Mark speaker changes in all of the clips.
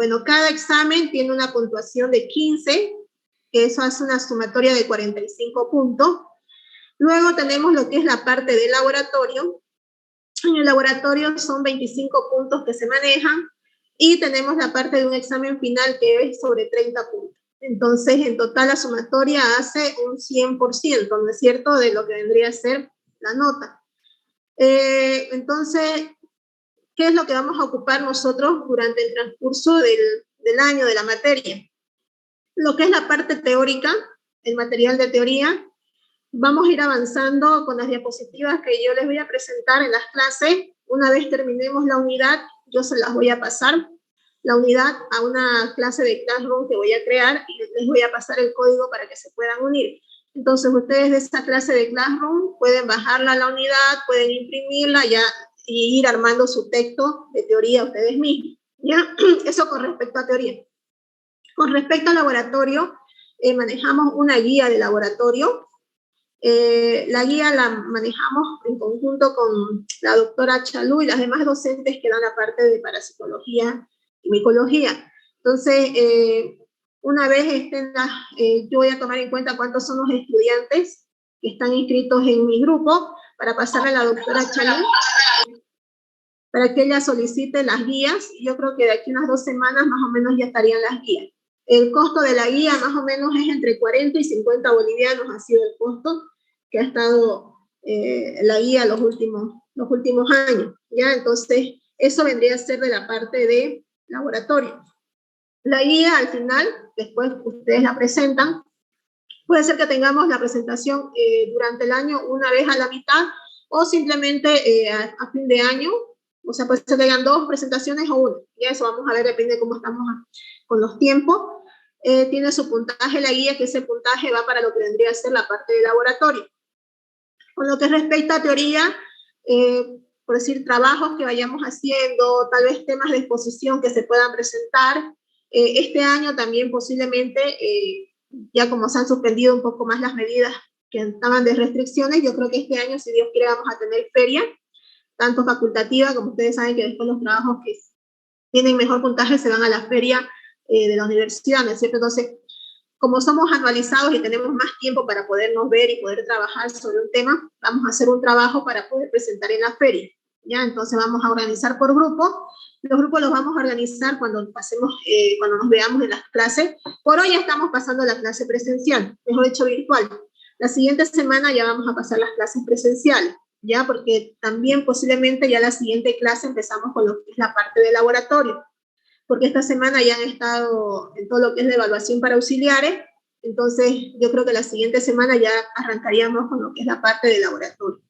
Speaker 1: Bueno, cada examen tiene una puntuación de 15, que eso hace una sumatoria de 45 puntos. Luego tenemos lo que es la parte del laboratorio. En el laboratorio son 25 puntos que se manejan y tenemos la parte de un examen final que es sobre 30 puntos. Entonces, en total la sumatoria hace un 100%, ¿no es cierto?, de lo que vendría a ser la nota. Entonces, ¿qué es lo que vamos a ocupar nosotros durante el transcurso del año, de la materia? Lo que es la parte teórica, el material de teoría. Vamos a ir avanzando con las diapositivas que yo les voy a presentar en las clases. Una vez terminemos la unidad, yo se las voy a pasar, la unidad, a una clase de Classroom que voy a crear y les voy a pasar el código para que se puedan unir. Entonces, ustedes de esta clase de Classroom pueden bajarla a la unidad, pueden imprimirla ya y ir armando su texto de teoría ustedes mismos, ¿ya? Eso con respecto a teoría. Con respecto al laboratorio, manejamos una guía de laboratorio. La guía la manejamos en conjunto con la doctora Chalú y las demás docentes que dan la parte de parapsicología y micología. Entonces, una vez yo voy a tomar en cuenta cuántos son los estudiantes que están inscritos en mi grupo para pasarle a la doctora Chalú para que ella solicite las guías. Yo creo que de aquí unas 2 semanas más o menos ya estarían las guías. El costo de la guía más o menos es entre 40 y 50 bolivianos, ha sido el costo que ha estado la guía los últimos años, ¿ya? Entonces, eso vendría a ser de la parte de laboratorio. La guía, al final, después ustedes la presentan. Puede ser que tengamos la presentación durante el año una vez a la mitad, o simplemente a fin de año. O sea, puede ser que hayan 2 presentaciones o 1. Ya eso vamos a ver, depende de cómo estamos con los tiempos. Tiene su puntaje la guía, que ese puntaje va para lo que vendría a ser la parte de laboratorio. Con lo que respecta a teoría, por decir, trabajos que vayamos haciendo, tal vez temas de exposición que se puedan presentar. Este año también posiblemente, ya como se han suspendido un poco más las medidas que estaban de restricciones, yo creo que este año, si Dios quiere, vamos a tener feria, tanto facultativa, como ustedes saben que después los trabajos que tienen mejor puntaje se van a la feria de la universidad, ¿no es cierto? Entonces, como somos anualizados y tenemos más tiempo para podernos ver y poder trabajar sobre un tema, vamos a hacer un trabajo para poder presentar en la feria, ¿ya? Entonces vamos a organizar por grupo. Los grupos los vamos a organizar cuando nos veamos en las clases. Por hoy ya estamos pasando la clase presencial, mejor dicho virtual. La siguiente semana ya vamos a pasar las clases presenciales, ¿ya? Porque también posiblemente ya la siguiente clase empezamos con lo que es la parte de laboratorio, porque esta semana ya han estado en todo lo que es de evaluación para auxiliares. Entonces yo creo que la siguiente semana ya arrancaríamos con lo que es la parte de laboratorio.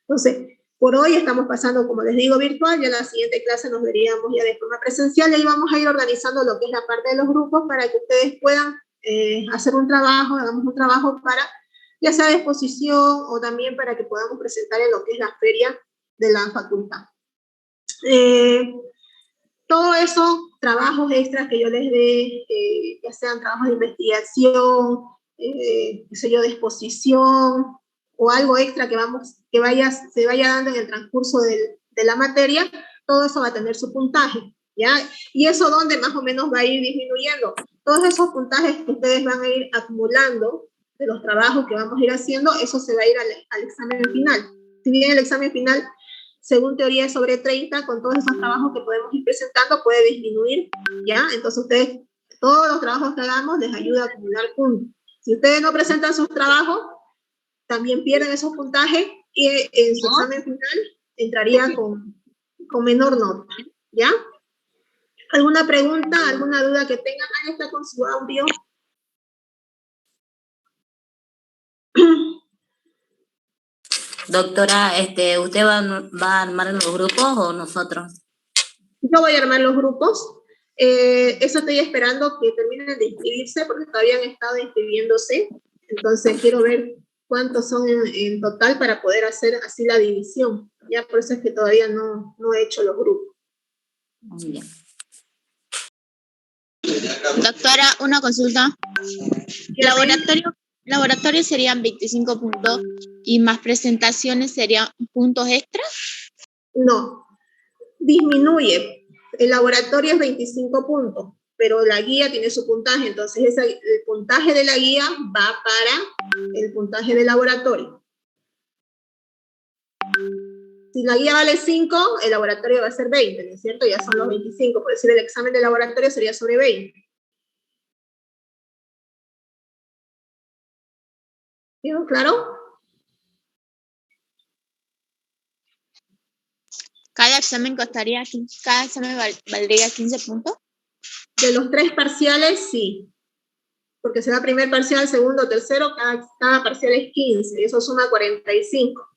Speaker 1: Entonces, por hoy estamos pasando, como les digo, virtual. Ya la siguiente clase nos veríamos ya de forma presencial, y ahí vamos a ir organizando lo que es la parte de los grupos para que ustedes puedan hacer un trabajo, hagamos un trabajo para, ya sea de exposición o también para que podamos presentar en lo que es la feria de la facultad. Todo eso, trabajos extras que yo les dé, ya sean trabajos de investigación, qué sé yo, de exposición, o algo extra que se vaya dando en el transcurso de la materia, todo eso va a tener su puntaje, ¿ya? Y eso donde más o menos va a ir disminuyendo. Todos esos puntajes que ustedes van a ir acumulando de los trabajos que vamos a ir haciendo, eso se va a ir al examen final. Si bien el examen final, según teoría, es sobre 30, con todos esos trabajos que podemos ir presentando, puede disminuir, ¿ya? Entonces ustedes, todos los trabajos que hagamos les ayuda a acumular puntos. Si ustedes no presentan sus trabajos, también pierden esos puntajes y en su examen final entraría con menor nota, ¿ya? ¿Alguna pregunta, alguna duda que tengan? Ahí está con su audio.
Speaker 2: Doctora, ¿usted va a armar los grupos o nosotros?
Speaker 1: Yo voy a armar los grupos. Eso estoy esperando que terminen de inscribirse, porque todavía han estado inscribiéndose. Entonces quiero ver cuántos son en total para poder hacer así la división. Ya por eso es que todavía no he hecho los grupos.
Speaker 2: Muy bien.
Speaker 3: Doctora, una consulta. Laboratorio serían 25 puntos y más presentaciones serían puntos extras.
Speaker 1: No, disminuye. El laboratorio es 25 puntos, pero la guía tiene su puntaje, entonces el puntaje de la guía va para el puntaje del laboratorio. Si la guía vale 5, el laboratorio va a ser 20, ¿no es cierto? Ya son los 25, por decir el examen de laboratorio sería sobre 20. ¿Quedó claro?
Speaker 3: Cada examen valdría 15 puntos.
Speaker 1: De los 3 parciales, sí. Porque será primer parcial, segundo, tercero, cada parcial es 15, eso suma 45.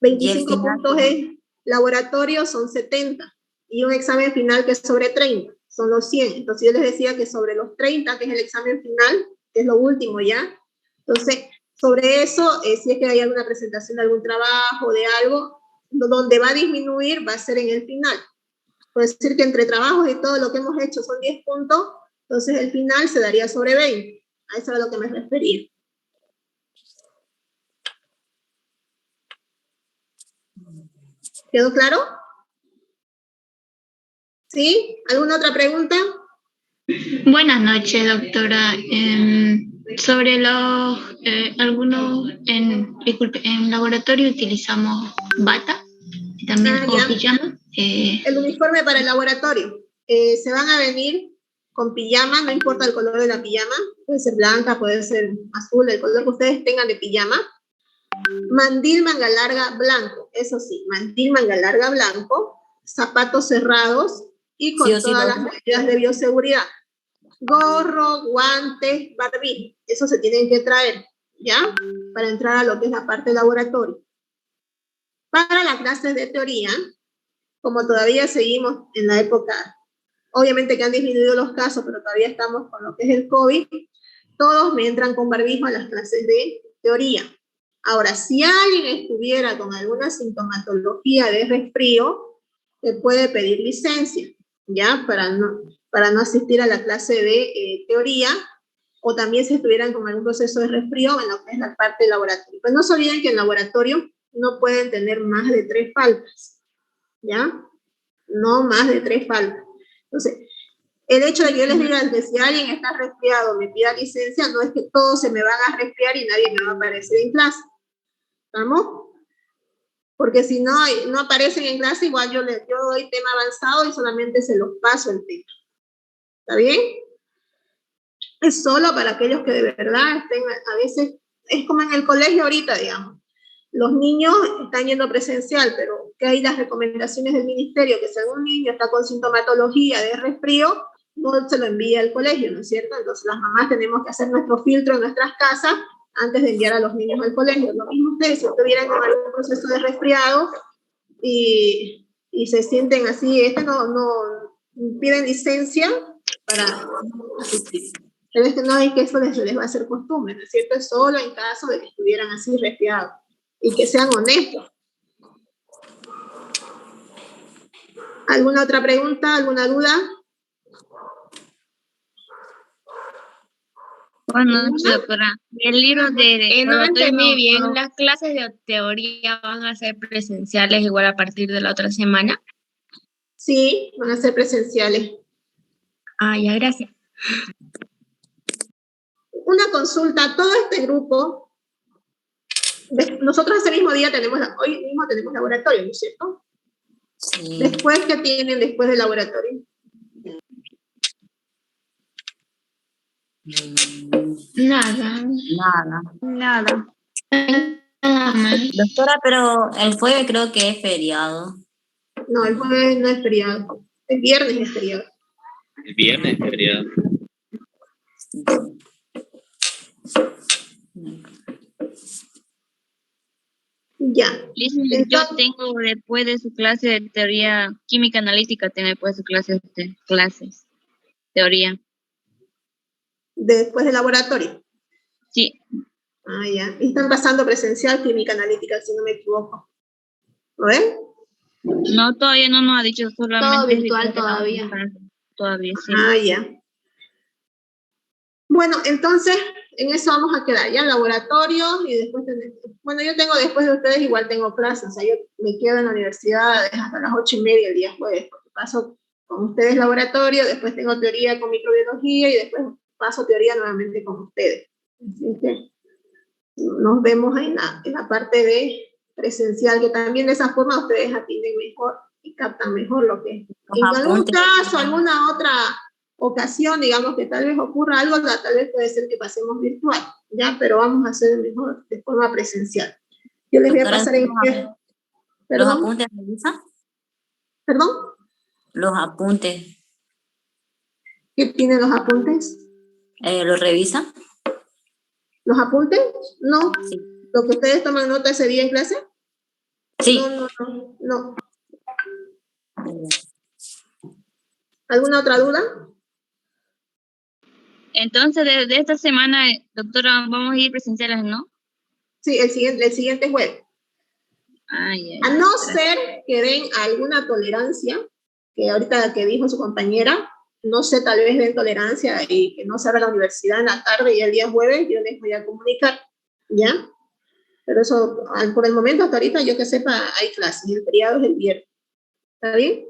Speaker 1: 25 puntos es laboratorio, son 70. Y un examen final que es sobre 30, son los 100. Entonces yo les decía que sobre los 30, que es el examen final, que es lo último ya. Entonces, sobre eso, si es que hay alguna presentación de algún trabajo, de algo, donde va a disminuir va a ser en el final. Puede decir que entre trabajos y todo lo que hemos hecho son 10 puntos, entonces el final se daría sobre 20. A eso es a lo que me refería. ¿Quedó claro? ¿Sí? ¿Alguna otra pregunta?
Speaker 4: Buenas noches, doctora. Sobre los, en laboratorio utilizamos bata y también pijama.
Speaker 1: El uniforme para el laboratorio. Se van a venir con pijama, no importa el color de la pijama, puede ser blanca, puede ser azul, el color que ustedes tengan de pijama. Mandil manga larga blanco, eso sí, mandil manga larga blanco, zapatos cerrados y con todas las medidas de bioseguridad. Gorro, guantes, barbijo, eso se tienen que traer, ¿ya? Para entrar a lo que es la parte laboratorio. Para las clases de teoría, como todavía seguimos en la época, obviamente que han disminuido los casos, pero todavía estamos con lo que es el COVID, todos me entran con barbijo a las clases de teoría. Ahora, si alguien estuviera con alguna sintomatología de resfrío, se puede pedir licencia, ¿ya? Para no asistir a la clase de teoría, o también si estuvieran con algún proceso de resfrío en lo que es la parte del laboratorio. Pues no se olviden que en laboratorio no pueden tener más de 3 faltas, ¿ya? No más de 3 faltas. Entonces, el hecho de que yo les diga que si alguien está resfriado me pida licencia, no es que todos se me van a resfriar y nadie me va a aparecer en clase. ¿Estamos? Porque si no aparecen en clase, igual yo doy tema avanzado y solamente se los paso el tema. ¿Está bien? Es solo para aquellos que de verdad estén, a veces, es como en el colegio ahorita, digamos. Los niños están yendo presencial, pero que hay las recomendaciones del ministerio, que si algún niño está con sintomatología de resfrío, no se lo envía al colegio, ¿no es cierto? Entonces las mamás tenemos que hacer nuestro filtro en nuestras casas antes de enviar a los niños al colegio. Lo mismo ustedes, si estuvieran con algún proceso de resfriado y se sienten así, no piden licencia para asistir. Pero es que no hay que eso les va a hacer costumbre, ¿no es cierto? Es solo en caso de que estuvieran así resfriados. Y que sean honestos. ¿Alguna otra pregunta? ¿Alguna duda?
Speaker 5: Bueno, doctora, el libro de...
Speaker 3: No entendí bien.
Speaker 5: ¿Las clases de teoría van a ser presenciales igual a partir de la otra semana?
Speaker 1: Sí, van a ser presenciales.
Speaker 5: Ah, ya, gracias.
Speaker 1: Una consulta, todo este grupo, nosotros ese mismo día hoy mismo tenemos laboratorio, ¿no es cierto?
Speaker 2: Sí.
Speaker 1: Después, ¿qué tienen después del laboratorio?
Speaker 4: Nada.
Speaker 2: Doctora, pero el jueves creo que es feriado.
Speaker 1: No, el jueves no es feriado. El viernes es feriado.
Speaker 6: El viernes es feriado.
Speaker 1: Ya.
Speaker 5: Yo tengo después de su clase de teoría química analítica, tengo después de su clases teoría.
Speaker 1: Después del laboratorio.
Speaker 5: Sí.
Speaker 1: Ah, ya. Y están pasando presencial química analítica, si no me equivoco. ¿Lo ven?
Speaker 5: No, todavía no nos ha dicho, solamente
Speaker 3: Todo virtual todavía.
Speaker 5: Todavía, sí.
Speaker 1: Ah, ya. Bueno, entonces, en eso vamos a quedar, ya, laboratorio, y después, bueno, yo tengo después de ustedes, igual tengo clases, o sea, yo me quedo en la universidad hasta las 8:30 el día jueves, porque paso con ustedes laboratorio, después tengo teoría con microbiología y después paso teoría nuevamente con ustedes. Así que nos vemos en la parte de presencial, que también de esa forma ustedes atienden mejor y captan mejor lo que es. En algún caso, alguna otra ocasión, digamos que tal vez ocurra algo, tal vez puede ser que pasemos virtual, ¿ya? Pero vamos a hacer mejor de forma presencial. Yo les voy a pasar en...
Speaker 2: ¿Los
Speaker 1: ¿Perdón?
Speaker 2: apuntes revisa?
Speaker 1: ¿Perdón?
Speaker 2: Los apuntes,
Speaker 1: ¿Qué tienen los apuntes?
Speaker 2: ¿los revisa?
Speaker 1: ¿Los apuntes? No.
Speaker 2: Sí.
Speaker 1: ¿Lo que ustedes toman nota ese día en clase?
Speaker 2: Sí.
Speaker 1: No. ¿Alguna otra duda?
Speaker 5: Entonces, de esta semana, doctora, vamos a ir presenciales, ¿no?
Speaker 1: Sí, el siguiente jueves. A no ser que den alguna tolerancia, que ahorita que dijo su compañera, no sé, tal vez den tolerancia y que no se abra la universidad en la tarde y el día jueves, yo les voy a comunicar, ¿ya? Pero eso, por el momento, hasta ahorita, yo que sepa, hay clases, el feriado es el viernes. ¿Está bien?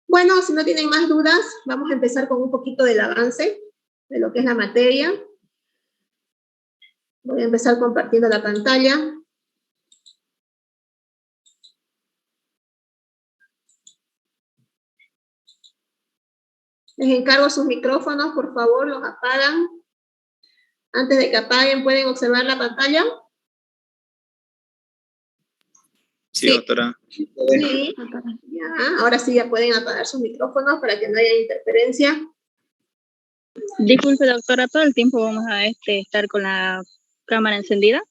Speaker 1: Bueno, si no tienen más dudas, vamos a empezar con un poquito del avance de lo que es la materia. Voy a empezar compartiendo la pantalla. Les encargo sus micrófonos, por favor, los apagan. Antes de que apaguen, ¿pueden observar la pantalla?
Speaker 6: Sí, doctora.
Speaker 1: Sí. Ya, ahora sí ya pueden apagar sus micrófonos para que no haya interferencia.
Speaker 7: Disculpe, doctora, ¿todo el tiempo vamos a estar con la cámara encendida?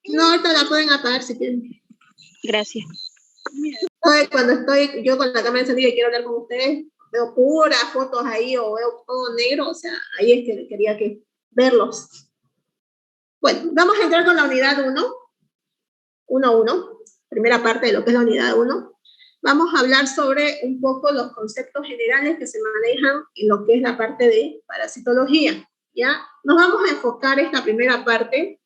Speaker 1: No, ahorita la pueden apagar si quieren.
Speaker 7: Gracias.
Speaker 1: Cuando estoy yo con la cámara encendida y quiero hablar con ustedes, veo puras fotos ahí o veo todo negro, o sea, ahí es que quería verlos. Bueno, vamos a entrar con la unidad 1, primera parte de lo que es la unidad 1. Vamos a hablar sobre un poco los conceptos generales que se manejan en lo que es la parte de parasitología, ¿ya? Nos vamos a enfocar esta primera parte,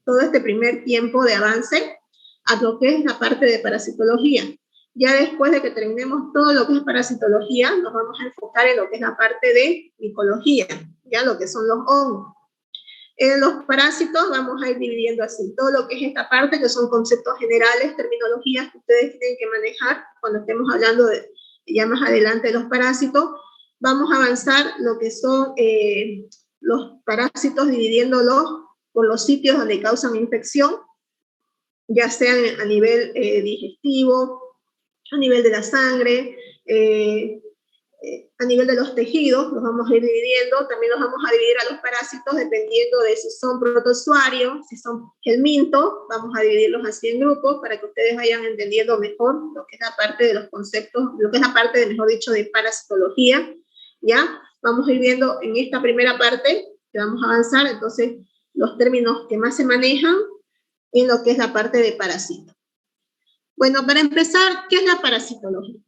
Speaker 1: todo este primer tiempo de avance, a lo que es la parte de parasitología. Ya después de que terminemos todo lo que es parasitología, nos vamos a enfocar en lo que es la parte de micología, ya lo que son los hongos. En los parásitos vamos a ir dividiendo así, todo lo que es esta parte, que son conceptos generales, terminologías que ustedes tienen que manejar cuando estemos hablando ya más adelante de los parásitos. Vamos a avanzar lo que son los parásitos, dividiéndolos por los sitios donde causan infección, ya sean a nivel digestivo, a nivel de la sangre, a nivel de los tejidos, los vamos a ir dividiendo. También los vamos a dividir a los parásitos dependiendo de si son protozoarios, si son helmintos, vamos a dividirlos así en grupos para que ustedes vayan entendiendo mejor lo que es la parte de los conceptos, lo que es la parte, mejor dicho, de parasitología, ¿ya? Vamos a ir viendo en esta primera parte que vamos a avanzar, entonces, los términos que más se manejan en lo que es la parte de parásito. Bueno, para empezar, ¿qué es la parasitología?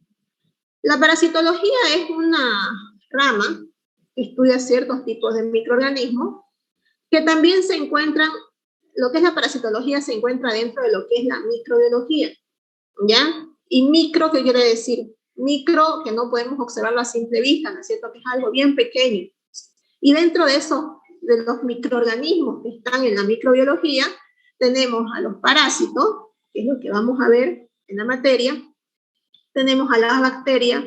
Speaker 1: La parasitología es una rama que estudia ciertos tipos de microorganismos que también se encuentran, lo que es la parasitología se encuentra dentro de lo que es la microbiología, ¿ya? Y micro, ¿qué quiere decir? Micro, que no podemos observarlo a simple vista, ¿no es cierto? Que es algo bien pequeño. Y dentro de eso, de los microorganismos que están en la microbiología, tenemos a los parásitos, que es lo que vamos a ver en la materia, tenemos a las bacterias,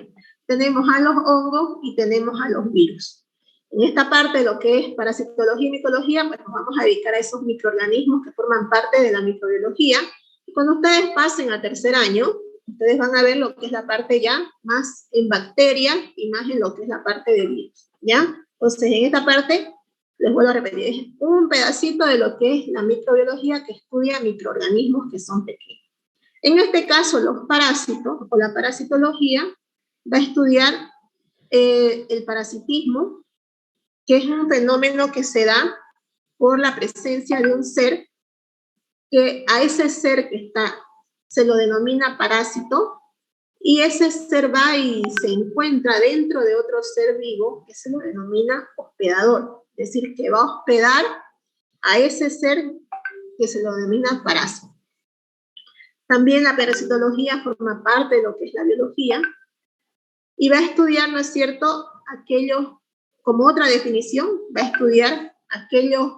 Speaker 1: tenemos a los hongos y tenemos a los virus. En esta parte de lo que es parasitología y micología, pues nos vamos a dedicar a esos microorganismos que forman parte de la microbiología. Y cuando ustedes pasen a tercer año, ustedes van a ver lo que es la parte ya más en bacterias y más en lo que es la parte de virus, ¿ya? Entonces, en esta parte, les vuelvo a repetir, es un pedacito de lo que es la microbiología que estudia microorganismos que son pequeños. En este caso, los parásitos o la parasitología va a estudiar el parasitismo, que es un fenómeno que se da por la presencia de un ser, que a ese ser que está se lo denomina parásito, y ese ser va y se encuentra dentro de otro ser vivo que se lo denomina hospedador, es decir, que va a hospedar a ese ser que se lo denomina parásito. También la parasitología forma parte de lo que es la biología, y va a estudiar, ¿no es cierto?, aquellos, como otra definición, va a estudiar aquellos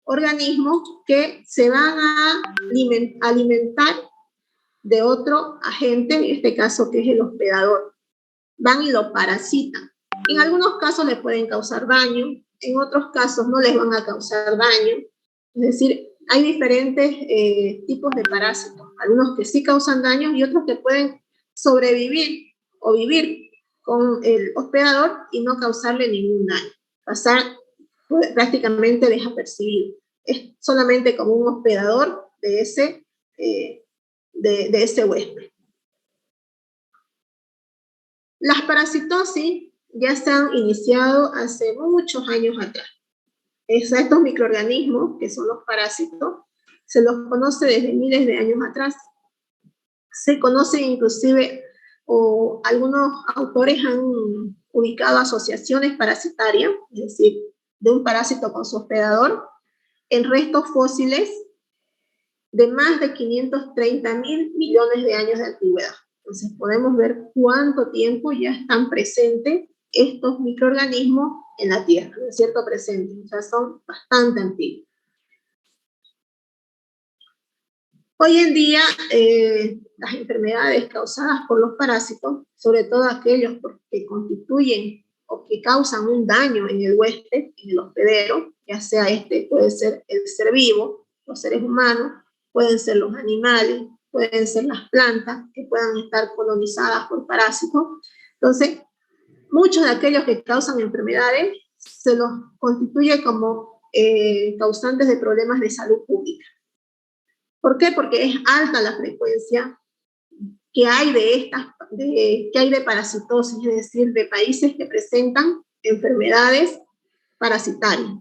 Speaker 1: organismos que se van a alimentar de otro agente, en este caso que es el hospedador. Van y lo parasitan. En algunos casos les pueden causar daño, en otros casos no les van a causar daño. Es decir, hay diferentes tipos de parásitos, algunos que sí causan daño y otros que pueden sobrevivir o vivir con el hospedador y no causarle ningún daño, pasar prácticamente desapercibido. Es solamente como un hospedador de ese huésped. Las parasitosis ya se han iniciado hace muchos años atrás. Estos microorganismos, que son los parásitos, se los conoce desde miles de años atrás. Se conocen inclusive, o algunos autores han ubicado asociaciones parasitarias, es decir, de un parásito con su hospedador, en restos fósiles de más de 530.000 millones de años de antigüedad. Entonces podemos ver cuánto tiempo ya están presentes estos microorganismos en la Tierra, ¿no es cierto? Presentes, o sea, son bastante antiguos. Hoy en día, las enfermedades causadas por los parásitos, sobre todo aquellos que constituyen o que causan un daño en el huésped, en el hospedero, ya sea puede ser el ser vivo, los seres humanos, pueden ser los animales, pueden ser las plantas que puedan estar colonizadas por parásitos. Entonces, muchos de aquellos que causan enfermedades se los constituye como causantes de problemas de salud pública. ¿Por qué? Porque es alta la frecuencia que hay de parasitosis, es decir, de países que presentan enfermedades parasitarias.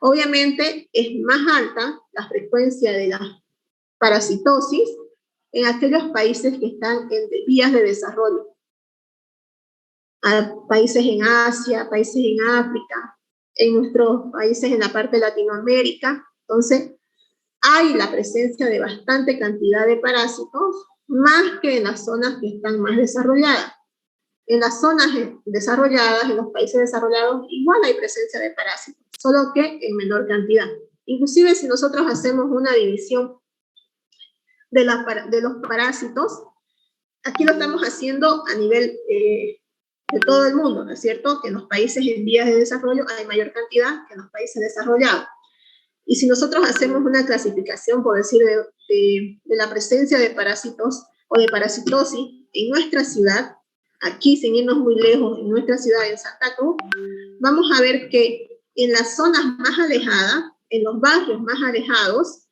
Speaker 1: Obviamente es más alta la frecuencia de la parasitosis en aquellos países que están en vías de desarrollo. Países en Asia, países en África, en nuestros países en la parte de Latinoamérica. Entonces, hay la presencia de bastante cantidad de parásitos, más que en las zonas que están más desarrolladas. En las zonas desarrolladas, en los países desarrollados, igual hay presencia de parásitos, solo que en menor cantidad. Inclusive si nosotros hacemos una división de los parásitos, aquí lo estamos haciendo a nivel de todo el mundo, ¿no es cierto? Que en los países en vías de desarrollo hay mayor cantidad que en los países desarrollados. Y si nosotros hacemos una clasificación, por decir, de la presencia de parásitos o de parasitosis en nuestra ciudad, aquí sin irnos muy lejos, en nuestra ciudad, en Santa Cruz, vamos a ver que en las zonas más alejadas, en los barrios más alejados,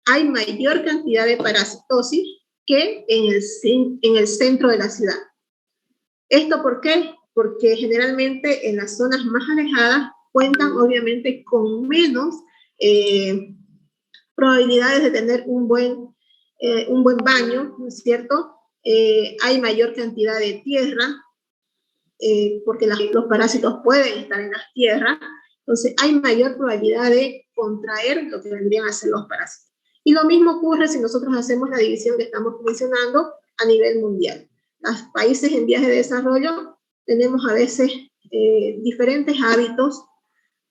Speaker 1: hay mayor cantidad de parasitosis que en el centro de la ciudad. ¿Esto por qué? Porque generalmente en las zonas más alejadas cuentan obviamente con menos probabilidades de tener un buen baño, ¿no es cierto? Hay mayor cantidad de tierra, porque los parásitos pueden estar en las tierras, entonces hay mayor probabilidad de contraer lo que vendrían a ser los parásitos. Y lo mismo ocurre si nosotros hacemos la división que estamos mencionando a nivel mundial. Los países en vías de desarrollo tenemos a veces diferentes hábitos,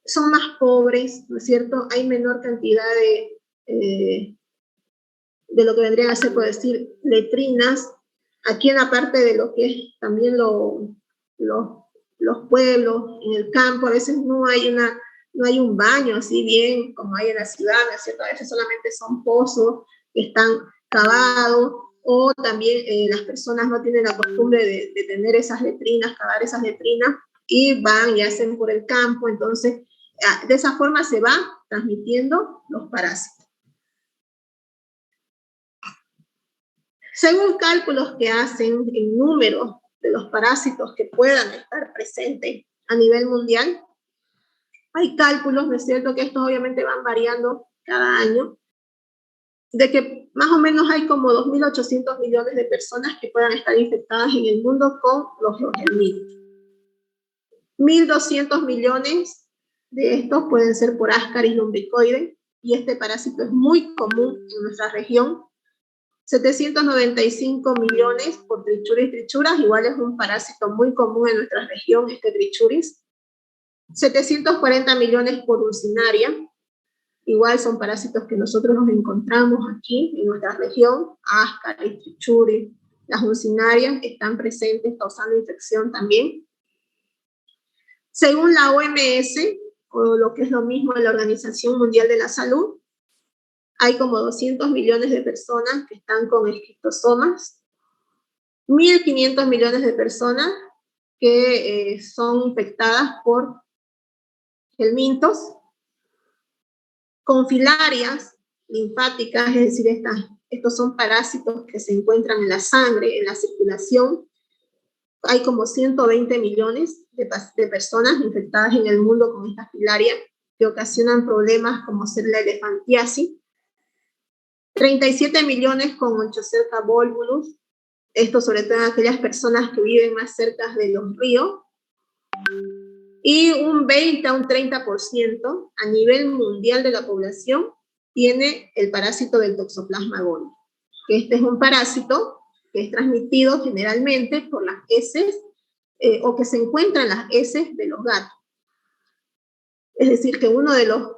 Speaker 1: son más pobres, ¿no es cierto? Hay menor cantidad de lo que vendrían a ser, por decir, letrinas. Aquí en la parte de lo que es también los pueblos, en el campo, a veces no hay un baño así bien como hay en la ciudad, ¿no es cierto? A veces solamente son pozos que están cavados, o también las personas no tienen la costumbre de tener esas letrinas, cavar esas letrinas, y van y hacen por el campo. Entonces, de esa forma se van transmitiendo los parásitos. Según cálculos que hacen en números de los parásitos que puedan estar presentes a nivel mundial, hay cálculos, ¿no es cierto?, que estos obviamente van variando cada año, de que más o menos hay como 2.800 millones de personas que puedan estar infectadas en el mundo con los Rogelmídeos. 1.200 millones de estos pueden ser por Ascaris lumbricoides, y este parásito es muy común en nuestra región. 795 millones por trichuris trichuras, igual es un parásito muy común en nuestra región, este trichuris. 740 millones por urcinaria, igual son parásitos que nosotros nos encontramos aquí en nuestra región, Ascaris, trichuris, las urcinarias están presentes causando infección también. Según la OMS, o lo que es lo mismo la Organización Mundial de la Salud, hay como 200 millones de personas que están con esquistosomas, 1.500 millones de personas que son infectadas por helmintos, con filarias linfáticas, es decir, estos son parásitos que se encuentran en la sangre, en la circulación. Hay como 120 millones de personas infectadas en el mundo con estas filarias que ocasionan problemas como ser la elefantiasis. 37 millones con Onchocerca volvulus, esto sobre todo en aquellas personas que viven más cerca de los ríos, y un 20 a un 30% a nivel mundial de la población tiene el parásito del Toxoplasma gondii, que este es un parásito que es transmitido generalmente por las heces o que se encuentra en las heces de los gatos. Es decir, que uno de los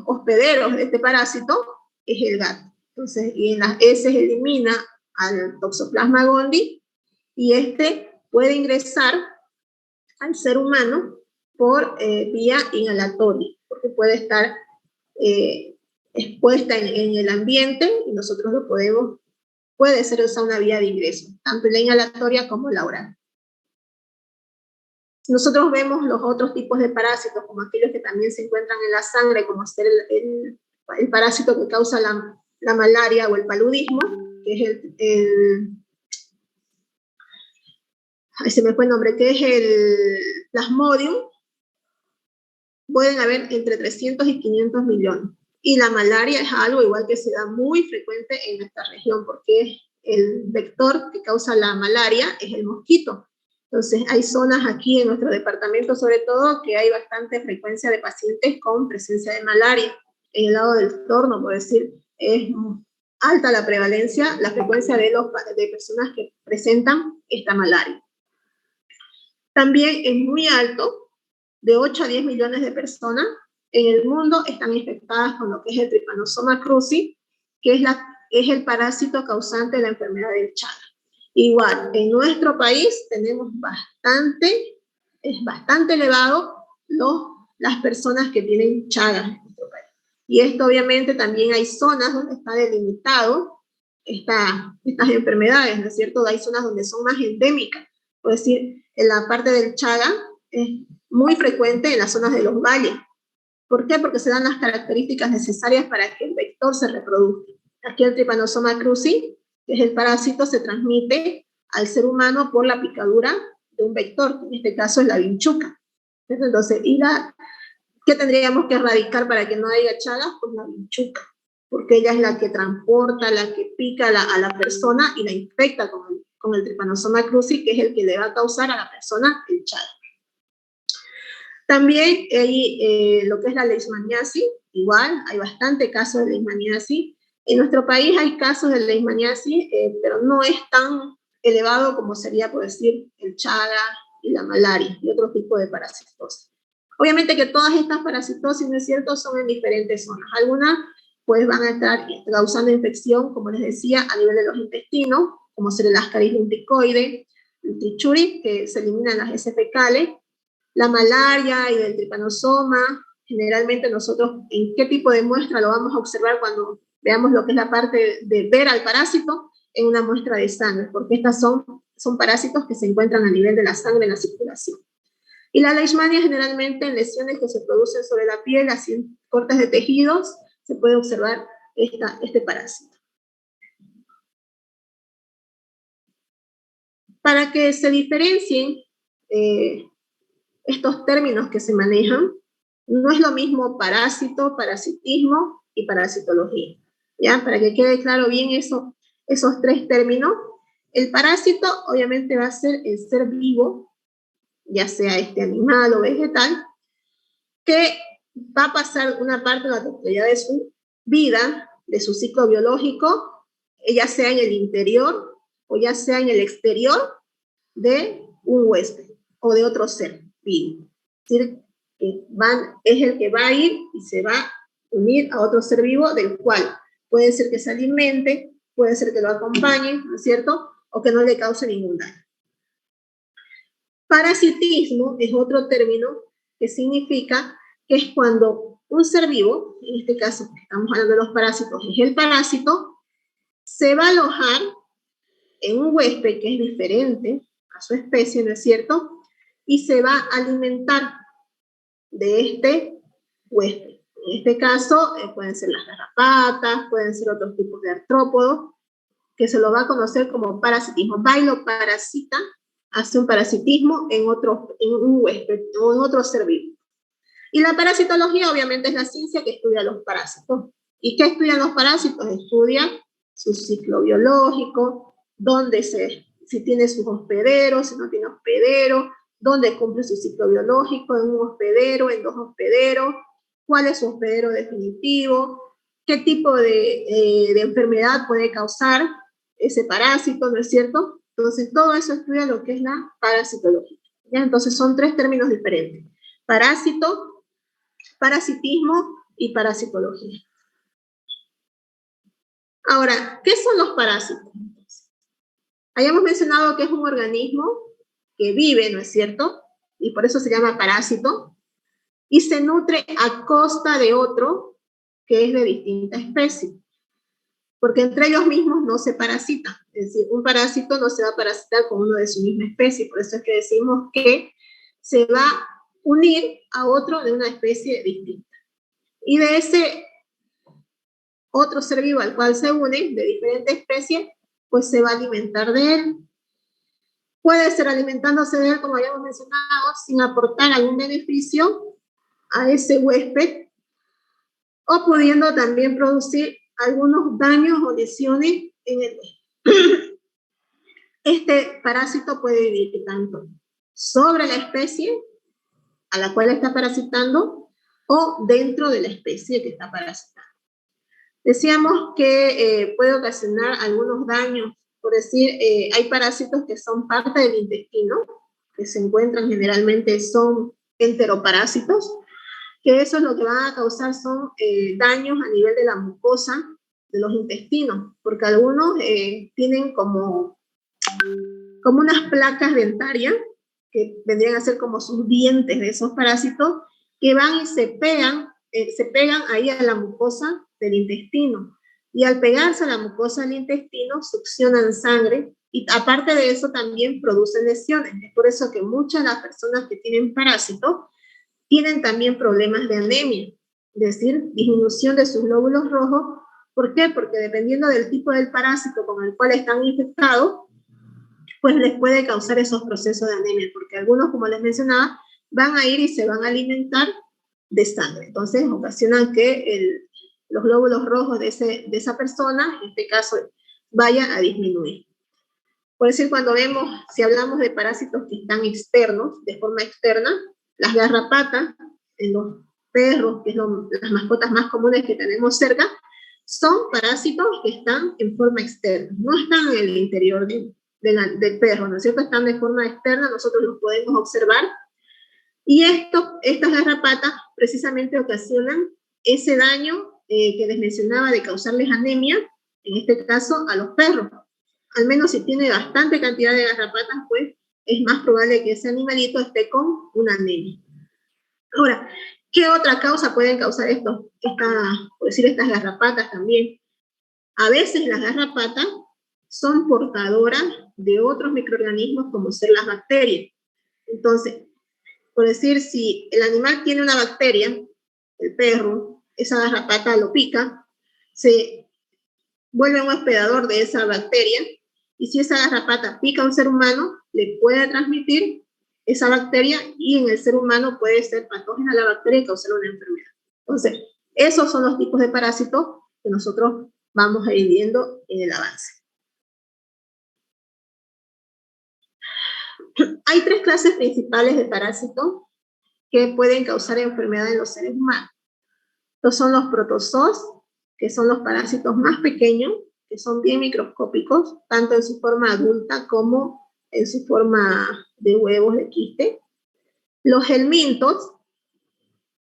Speaker 1: hospederos de este parásito es el gato. Entonces, y en las heces elimina al Toxoplasma gondii y este puede ingresar al ser humano por vía inhalatoria, porque puede estar expuesta en el ambiente y nosotros lo puede ser esa una vía de ingreso, tanto la inhalatoria como la oral. Nosotros vemos los otros tipos de parásitos, como aquellos que también se encuentran en la sangre, como ser el parásito que causa la malaria o el paludismo, que es ahí se me fue el nombre, que es el Plasmodium. Pueden haber entre 300 y 500 millones. Y la malaria es algo igual que se da muy frecuente en nuestra región, porque el vector que causa la malaria es el mosquito. Entonces hay zonas aquí en nuestro departamento, sobre todo, que hay bastante frecuencia de pacientes con presencia de malaria. En el lado del Torno, por decir, es alta la prevalencia, la frecuencia de personas que presentan esta malaria. También es muy alto, de 8 a 10 millones de personas en el mundo están infectadas con lo que es el Trypanosoma cruzi, que es el parásito causante de la enfermedad del Chagas. Igual, en nuestro país tenemos es bastante elevado las personas que tienen Chagas en nuestro país. Y esto obviamente también hay zonas donde está delimitado estas enfermedades, ¿no es cierto? Hay zonas donde son más endémicas. Por decir, en la parte del Chagas es muy frecuente en las zonas de los valles. ¿Por qué? Porque se dan las características necesarias para que el vector se reproduzca. Aquí el Trypanosoma cruzi, que es el parásito, se transmite al ser humano por la picadura de un vector, que en este caso es la vinchuca. Entonces, ¿qué tendríamos que erradicar para que no haya Chagas? Pues la vinchuca, porque ella es la que transporta, la que pica a la persona y la infecta con el Trypanosoma cruzi, que es el que le va a causar a la persona el Chagas. También hay lo que es la leishmaniasis, igual, hay bastante casos de leishmaniasis. En nuestro país hay casos de leishmaniasis, pero no es tan elevado como sería, por decir, el Chagas y la malaria y otro tipo de parasitosis. Obviamente que todas estas parasitosis, ¿no es cierto?, son en diferentes zonas. Algunas pues van a estar causando infección, como les decía, a nivel de los intestinos, como ser el Ascaris lumbricoide, el trichuris, que se eliminan las heces fecales, la malaria y el Trypanosoma. Generalmente nosotros, ¿en qué tipo de muestra lo vamos a observar cuando veamos lo que es la parte de ver al parásito? En una muestra de sangre, porque estas son parásitos que se encuentran a nivel de la sangre en la circulación. Y la leishmania generalmente en lesiones que se producen sobre la piel, así en cortes de tejidos, se puede observar este parásito. Para que se diferencien estos términos que se manejan, no es lo mismo parásito, parasitismo y parasitología. ¿Ya? Para que quede claro bien esos tres términos, el parásito obviamente va a ser el ser vivo, ya sea animal o vegetal, que va a pasar una parte de la totalidad de su vida, de su ciclo biológico, ya sea en el interior o ya sea en el exterior de un huésped o de otro ser vivo. Es decir, es el que va a ir y se va a unir a otro ser vivo del cual puede ser que se alimente, puede ser que lo acompañe, ¿no es cierto? O que no le cause ningún daño. Parasitismo es otro término que significa que es cuando un ser vivo, en este caso estamos hablando de los parásitos, es el parásito, se va a alojar en un huésped que es diferente a su especie, ¿no es cierto? Y se va a alimentar de este huésped. En este caso pueden ser las garrapatas, pueden ser otros tipos de artrópodos, que se lo va a conocer como parasitismo. Va y lo parasita, hace un parasitismo en un huésped o en otro ser vivo. Y la parasitología obviamente es la ciencia que estudia los parásitos. ¿Y qué estudian los parásitos? Estudia su ciclo biológico, si tiene sus hospederos, si no tiene hospederos, dónde cumple su ciclo biológico, en un hospedero, en dos hospederos, cuál es su hospedero definitivo, qué tipo de enfermedad puede causar ese parásito, ¿no es cierto? Entonces, todo eso estudia lo que es la parasitología. ¿Ya? Entonces, son tres términos diferentes. Parásito, parasitismo y parasitología. Ahora, ¿qué son los parásitos? Hayamos mencionado que es un organismo que vive, ¿no es cierto? Y por eso se llama parásito, y se nutre a costa de otro que es de distinta especie. Porque entre ellos mismos no se parasitan. Es decir, un parásito no se va a parasitar con uno de su misma especie. Por eso es que decimos que se va a unir a otro de una especie distinta. Y de ese otro ser vivo al cual se une, de diferente especie, pues se va a alimentar de él. Puede ser alimentándose de él, como habíamos mencionado, sin aportar algún beneficio a ese huésped, o pudiendo también producir algunos daños o lesiones en el huésped. Este parásito puede vivir tanto sobre la especie a la cual está parasitando o dentro de la especie que está parasitando. Decíamos que puede ocasionar algunos daños, por decir, hay parásitos que son parte del intestino, que se encuentran generalmente, son enteroparásitos, que eso es lo que van a causar son daños a nivel de la mucosa de los intestinos, porque algunos tienen como unas placas dentarias, que vendrían a ser como sus dientes de esos parásitos, que van y se pegan ahí a la mucosa del intestino. Y al pegarse a la mucosa del intestino, succionan sangre y aparte de eso también producen lesiones. Es por eso que muchas de las personas que tienen parásitos tienen también problemas de anemia, es decir, disminución de sus glóbulos rojos. ¿Por qué? Porque dependiendo del tipo del parásito con el cual están infectados, pues les puede causar esos procesos de anemia, porque algunos, como les mencionaba, van a ir y se van a alimentar de sangre. Entonces, ocasionan que los glóbulos rojos de esa persona, en este caso, vaya a disminuir. Por decir, si hablamos de parásitos que están externos, de forma externa, las garrapatas en los perros, que son las mascotas más comunes que tenemos cerca, son parásitos que están en forma externa, no están en el interior del perro, ¿no es cierto? Están de forma externa, nosotros los podemos observar. Y estas garrapatas precisamente ocasionan ese daño que les mencionaba de causarles anemia, en este caso a los perros. Al menos si tiene bastante cantidad de garrapatas, pues es más probable que ese animalito esté con una anemia. Ahora, ¿qué otra causa pueden causar estas garrapatas también? A veces las garrapatas son portadoras de otros microorganismos como ser las bacterias. Entonces, por decir, si el animal tiene una bacteria, el perro, esa garrapata lo pica, se vuelve un hospedador de esa bacteria, y si esa garrapata pica a un ser humano, le puede transmitir esa bacteria y en el ser humano puede ser patógena la bacteria y causar una enfermedad. Entonces, esos son los tipos de parásitos que nosotros vamos a ir viendo en el avance. Hay tres clases principales de parásitos que pueden causar enfermedad en los seres humanos. Estos son los protozoos, que son los parásitos más pequeños. que son bien microscópicos, tanto en su forma adulta como en su forma de huevos de quiste. Los helmintos,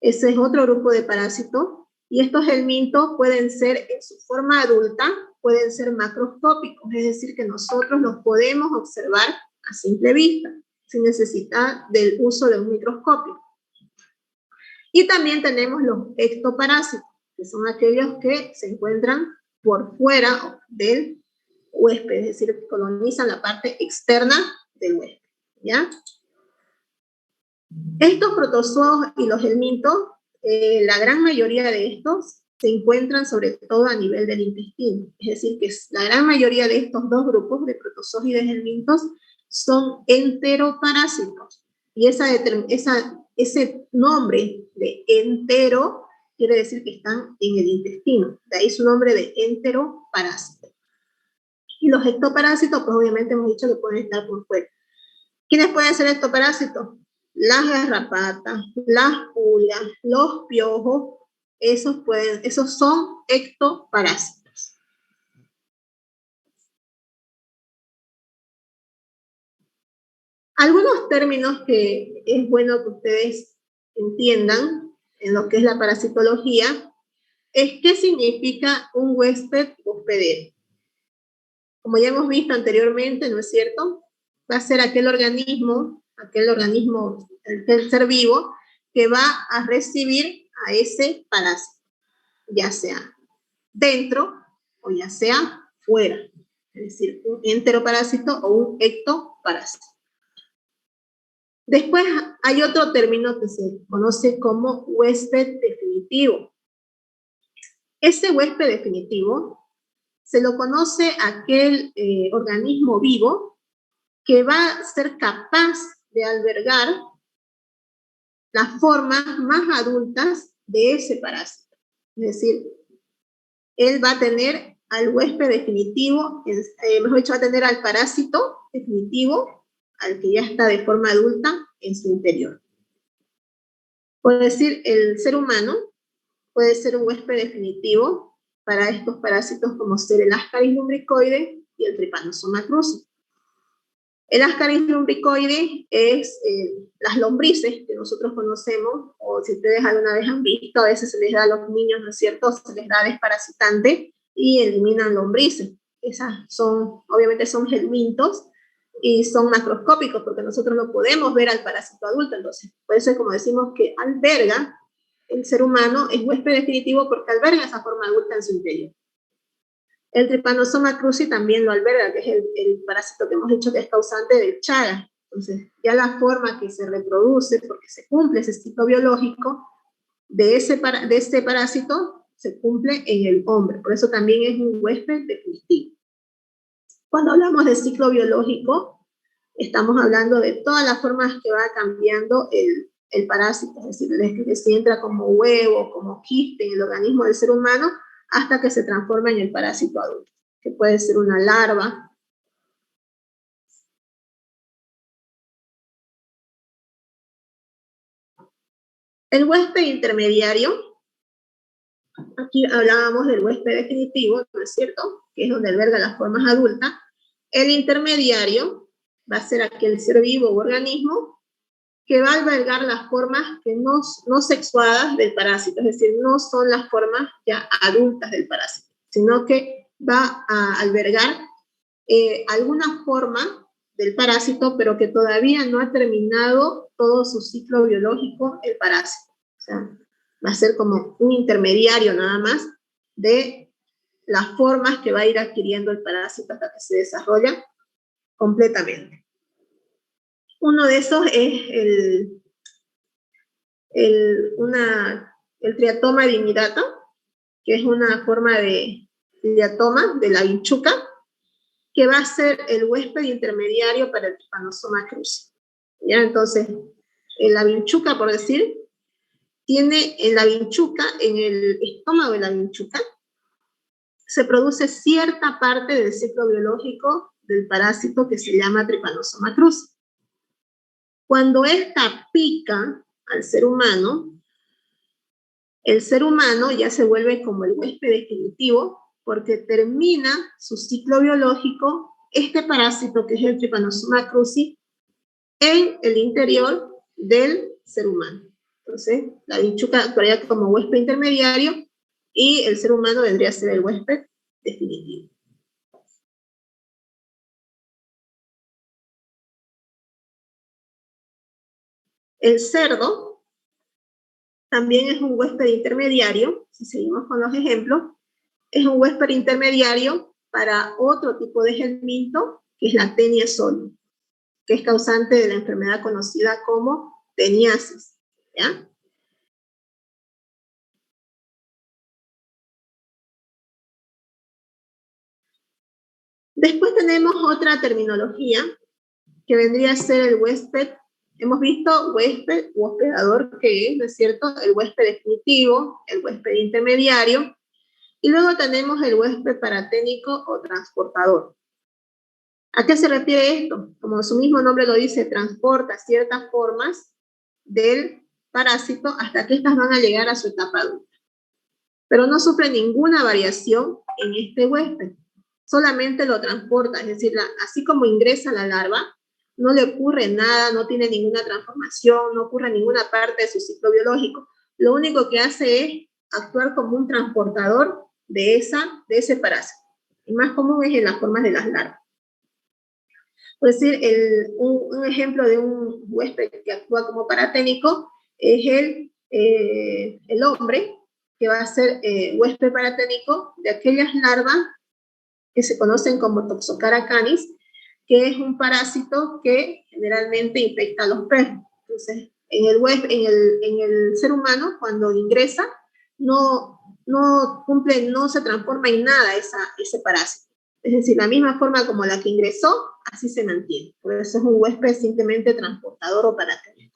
Speaker 1: ese es otro grupo de parásitos, y estos helmintos pueden ser en su forma adulta, pueden ser macroscópicos, es decir, que nosotros los podemos observar a simple vista, sin necesidad del uso de un microscopio. Y también tenemos los ectoparásitos, que son aquellos que se encuentran por fuera del huésped, es decir, que colonizan la parte externa del huésped, ¿ya? Estos protozoos y los helmintos, la gran mayoría de estos se encuentran sobre todo a nivel del intestino, es decir, que la gran mayoría de estos dos grupos de protozoos y de helmintos son enteroparásitos, y ese nombre de entero quiere decir que están en el intestino, de ahí su nombre de enteroparásito. Y los ectoparásitos, pues obviamente hemos dicho que pueden estar por fuera. ¿Quiénes pueden ser ectoparásitos? Las garrapatas, las pulgas, los piojos, esos son ectoparásitos. Algunos términos que es bueno que ustedes entiendan en lo que es la parasitología es qué significa un huésped hospedero. Como ya hemos visto anteriormente, ¿no es cierto? Va a ser aquel organismo, aquel ser vivo que va a recibir a ese parásito, ya sea dentro o ya sea fuera, es decir, un enteroparásito o un ectoparásito. Después hay otro término que se conoce como huésped definitivo. Ese huésped definitivo se lo conoce a aquel organismo vivo que va a ser capaz de albergar las formas más adultas de ese parásito. Es decir, él va a tener al huésped definitivo, mejor dicho, va a tener al parásito definitivo, al que ya está de forma adulta en su interior. Por decir, el ser humano puede ser un huésped definitivo para estos parásitos como ser el Ascaris lumbricoides y el Trypanosoma cruzi. El Ascaris lumbricoides es las lombrices que nosotros conocemos, o si ustedes alguna vez han visto, a veces se les da a los niños, ¿no es cierto?, se les da desparasitante y eliminan lombrices. Esas son, obviamente son helmintos y son macroscópicos porque nosotros no podemos ver al parásito adulto, entonces por eso es como decimos que alberga, el ser humano es huésped definitivo porque alberga esa forma adulta en su interior. El Trypanosoma cruzi también lo alberga, que es el parásito que hemos dicho que es causante del Chagas. Entonces, ya la forma que se reproduce, porque se cumple ese ciclo biológico de este parásito, se cumple en el hombre. Por eso también es un huésped definitivo. Cuando hablamos de ciclo biológico, estamos hablando de todas las formas que va cambiando el parásito, es decir, desde que se entra como huevo, como quiste en el organismo del ser humano, hasta que se transforma en el parásito adulto, que puede ser una larva. El huésped intermediario, aquí hablábamos del huésped definitivo, ¿no es cierto?, que es donde alberga las formas adultas. El intermediario va a ser aquel ser vivo o organismo que va a albergar las formas que no sexuadas del parásito, es decir, no son las formas ya adultas del parásito, sino que va a albergar alguna forma del parásito, pero que todavía no ha terminado todo su ciclo biológico el parásito. O sea, va a ser como un intermediario nada más de las formas que va a ir adquiriendo el parásito hasta que se desarrolla completamente. Uno de esos es el Triatoma dimidata, que es una forma de triatoma de la vinchuca, que va a ser el huésped intermediario para el Trypanosoma cruzi. ¿Ya? Entonces, en la vinchuca, por decir, tiene en la vinchuca, en el estómago de la vinchuca, se produce cierta parte del ciclo biológico del parásito que se llama Trypanosoma cruzi. Cuando esta pica al ser humano, el ser humano ya se vuelve como el huésped definitivo porque termina su ciclo biológico este parásito, que es el Trypanosoma cruzi, en el interior del ser humano. Entonces, la vinchuca actuaría como huésped intermediario y el ser humano vendría a ser el huésped definitivo. El cerdo también es un huésped intermediario, si seguimos con los ejemplos, es un huésped intermediario para otro tipo de helminto, que es la Taenia solum, que es causante de la enfermedad conocida como teniasis, ¿ya? Después tenemos otra terminología, que vendría a ser el huésped. Hemos visto huésped u hospedador, que es, ¿no es cierto?, el huésped definitivo, el huésped intermediario, y luego tenemos el huésped paraténico o transportador. ¿A qué se refiere esto? Como su mismo nombre lo dice, transporta ciertas formas del parásito hasta que éstas van a llegar a su etapa adulta. Pero no sufre ninguna variación en este huésped, solamente lo transporta, es decir, así como ingresa la larva, no le ocurre nada, no tiene ninguna transformación, no ocurre ninguna parte de su ciclo biológico. Lo único que hace es actuar como un transportador de ese parásito. El más común es en las formas de las larvas. Por decir, un ejemplo de un huésped que actúa como paraténico es el hombre, que va a ser huésped paraténico de aquellas larvas que se conocen como Toxocara canis, que es un parásito que generalmente infecta a los perros. Entonces, en el ser humano, cuando ingresa, no se transforma en nada ese parásito. Es decir, la misma forma como la que ingresó, así se mantiene. Por eso es un huésped simplemente transportador o paraténico.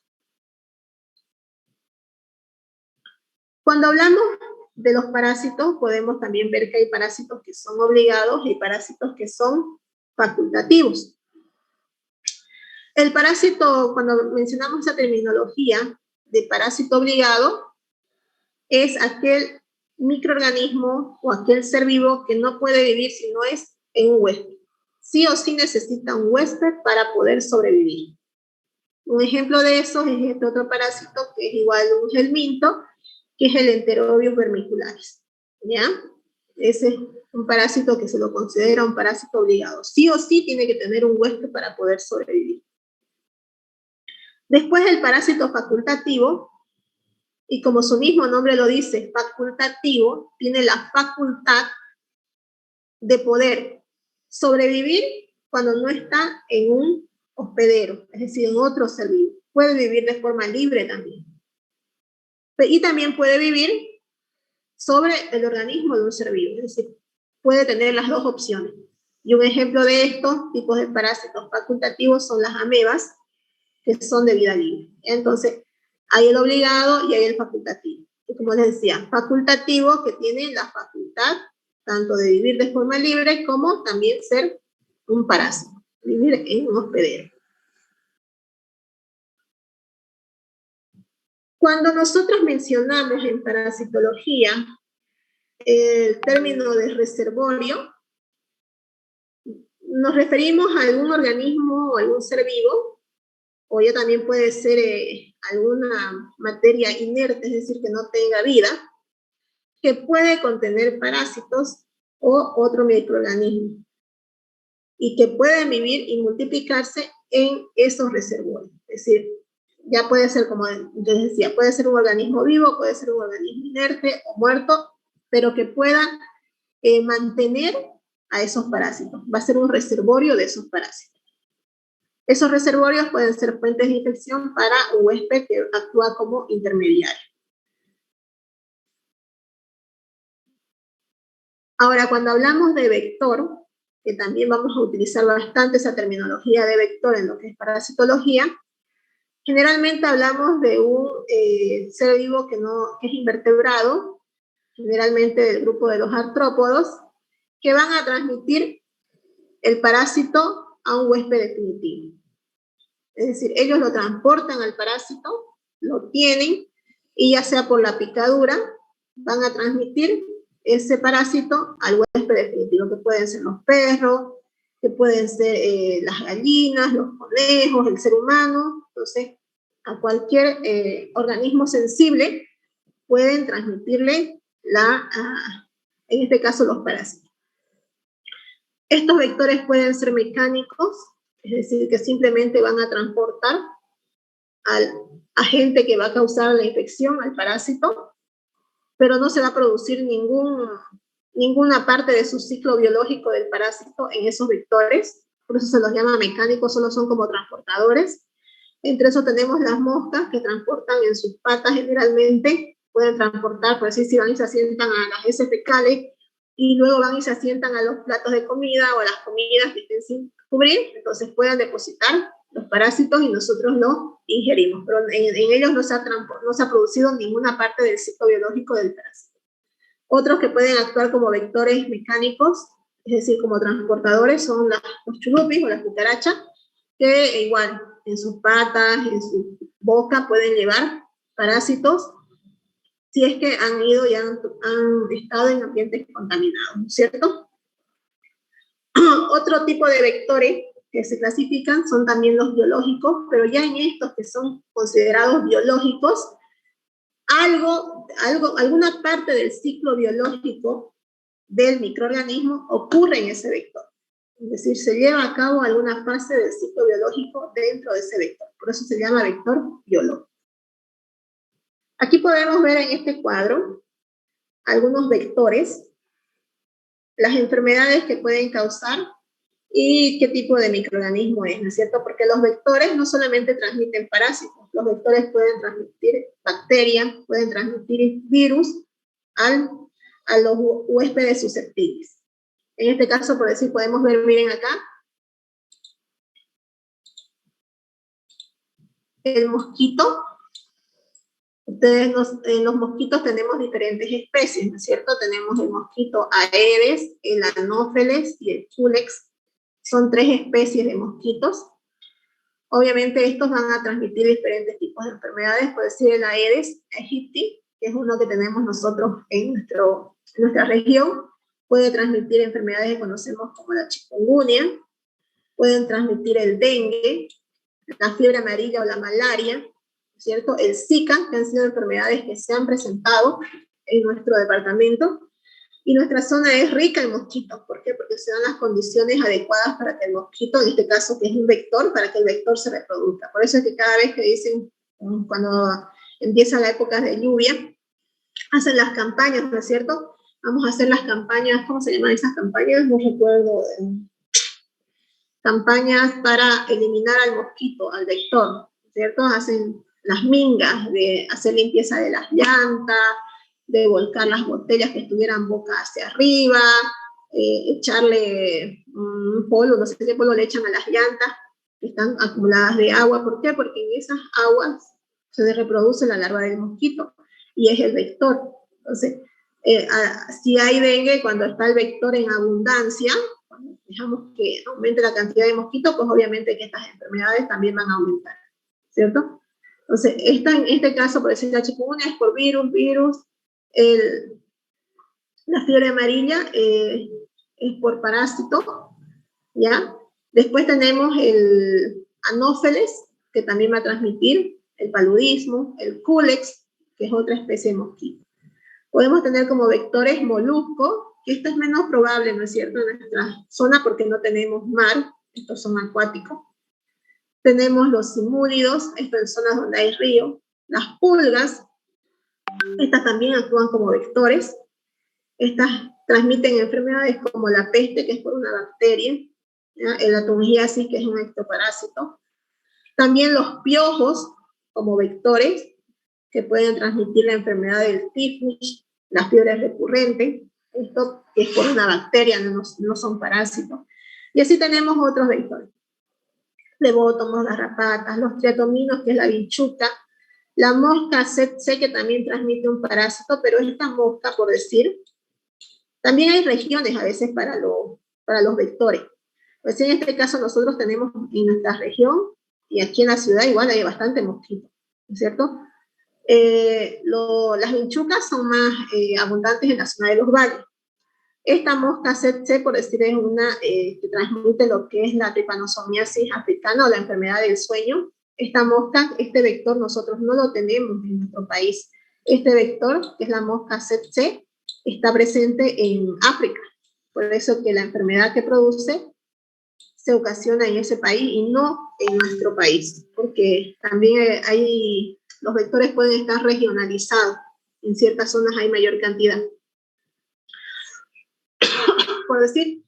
Speaker 1: Cuando hablamos de los parásitos, podemos también ver que hay parásitos que son obligados y parásitos que son facultativos. El parásito, cuando mencionamos esa terminología de parásito obligado, es aquel microorganismo o aquel ser vivo que no puede vivir si no es en un huésped. Sí o sí necesita un huésped para poder sobrevivir. Un ejemplo de eso es este otro parásito que es igual a un helminto, que es el Enterobius vermicularis, ¿ya? Ese es un parásito que se lo considera un parásito obligado. Sí o sí tiene que tener un huésped para poder sobrevivir. Después el parásito facultativo, y como su mismo nombre lo dice, facultativo, tiene la facultad de poder sobrevivir cuando no está en un hospedero, es decir, en otro ser vivo. Puede vivir de forma libre también. Y también puede vivir sobre el organismo de un ser vivo, es decir, puede tener las dos opciones. Y un ejemplo de estos tipos de parásitos facultativos son las amebas, que son de vida libre. Entonces, hay el obligado y hay el facultativo. Y como les decía, facultativo que tiene la facultad tanto de vivir de forma libre como también ser un parásito, vivir en un hospedero. Cuando nosotros mencionamos en parasitología el término de reservorio, nos referimos a algún organismo o algún ser vivo, o ya también puede ser alguna materia inerte, es decir, que no tenga vida, que puede contener parásitos o otro microorganismo, y que pueden vivir y multiplicarse en esos reservorios. Es decir, ya puede ser, como les decía, puede ser un organismo vivo, puede ser un organismo inerte o muerto, pero que pueda mantener a esos parásitos. Va a ser un reservorio de esos parásitos. Esos reservorios pueden ser fuentes de infección para un huésped que actúa como intermediario. Ahora, cuando hablamos de vector, que también vamos a utilizar bastante esa terminología de vector en lo que es parasitología, generalmente hablamos de un ser vivo que es invertebrado, generalmente del grupo de los artrópodos, que van a transmitir el parásito a un huésped definitivo. Es decir, ellos lo transportan al parásito, lo tienen, y ya sea por la picadura, van a transmitir ese parásito al huésped definitivo, que pueden ser los perros, que pueden ser las gallinas, los conejos, el ser humano. Entonces, a cualquier organismo sensible pueden transmitirle en este caso, los parásitos. Estos vectores pueden ser mecánicos, es decir, que simplemente van a transportar al agente que va a causar la infección, al parásito, pero no se va a producir ninguna parte de su ciclo biológico del parásito en esos vectores, por eso se los llama mecánicos, solo son como transportadores. Entre eso tenemos las moscas, que transportan en sus patas generalmente, pueden transportar, por decir, si van y se asientan a las heces fecales, y luego van y se asientan a los platos de comida o a las comidas que estén sin cubrir, entonces pueden depositar los parásitos y nosotros los ingerimos, pero en ellos no se ha producido ninguna parte del ciclo biológico del parásito. Otros que pueden actuar como vectores mecánicos, es decir, como transportadores, son los chulupis o las cucarachas, que igual en sus patas, en su boca pueden llevar parásitos si es que han ido y han estado en ambientes contaminados, ¿no es cierto? Otro tipo de vectores que se clasifican son también los biológicos, pero ya en estos que son considerados biológicos, alguna parte del ciclo biológico del microorganismo ocurre en ese vector. Es decir, se lleva a cabo alguna fase del ciclo biológico dentro de ese vector. Por eso se llama vector biológico. Aquí podemos ver en este cuadro algunos vectores, las enfermedades que pueden causar y qué tipo de microorganismo es, ¿no es cierto? Porque los vectores no solamente transmiten parásitos, los vectores pueden transmitir bacterias, pueden transmitir virus a los huéspedes susceptibles. En este caso, por decir, podemos ver, miren acá, el mosquito. En los mosquitos tenemos diferentes especies, ¿no es cierto? Tenemos el mosquito Aedes, el Anopheles y el Culex. Son 3 especies de mosquitos. Obviamente estos van a transmitir diferentes tipos de enfermedades. Por decir, el Aedes aegypti, que es uno que tenemos nosotros en nuestra región, puede transmitir enfermedades que conocemos como la chikungunya, pueden transmitir el dengue, la fiebre amarilla o la malaria, ¿cierto? El Zika, que han sido enfermedades que se han presentado en nuestro departamento, y nuestra zona es rica en mosquitos. ¿Por qué? Porque se dan las condiciones adecuadas para que el mosquito, en este caso que es un vector, para que el vector se reproduzca. Por eso es que cada vez que dicen, cuando empieza la época de lluvia, hacen las campañas, ¿no es cierto? Vamos a hacer las campañas, ¿cómo se llaman esas campañas? No recuerdo. Campañas para eliminar al mosquito, al vector, ¿cierto? Hacen las mingas de hacer limpieza de las llantas, de volcar las botellas que estuvieran boca hacia arriba, echarle un polvo, no sé qué polvo le echan a las llantas que están acumuladas de agua. ¿Por qué? Porque en esas aguas se reproduce la larva del mosquito y es el vector. Entonces, si hay dengue, cuando está el vector en abundancia, cuando dejamos que aumente la cantidad de mosquitos, pues obviamente que estas enfermedades también van a aumentar, ¿cierto? Entonces, en este caso, por decir, la chikungunya es por virus, la fiebre amarilla es por parásito, ¿ya? Después tenemos el Anopheles, que también va a transmitir el paludismo, el Culex, que es otra especie de mosquito. Podemos tener como vectores moluscos, que esto es menos probable, ¿no es cierto?, en nuestra zona porque no tenemos mar, estos son acuáticos. Tenemos los simúlidos, esto en zonas donde hay río. Las pulgas, estas también actúan como vectores. Estas transmiten enfermedades como la peste, que es por una bacteria, ¿ya? El atumgiasis, que es un ectoparásito. También los piojos, como vectores, que pueden transmitir la enfermedad del tifus, la fiebre recurrente, esto que es por una bacteria, no son parásitos. Y así tenemos otros vectores. Flebótomos, garrapatas, los triatominos, que es la vinchuca. La mosca sé que también transmite un parásito, pero esta mosca, por decir, también hay regiones a veces para los vectores. Pues en este caso nosotros tenemos en nuestra región, y aquí en la ciudad igual hay bastante mosquito, ¿no es cierto? Las vinchucas son más abundantes en la zona de los valles. Esta mosca tsetse, por decir, es una que transmite lo que es la trypanosomiasis africana o la enfermedad del sueño. Esta mosca, este vector, nosotros no lo tenemos en nuestro país. Este vector, que es la mosca tsetse, está presente en África. Por eso que la enfermedad que produce se ocasiona en ese país y no en nuestro país, porque también los vectores pueden estar regionalizados. En ciertas zonas hay mayor cantidad. Por decir,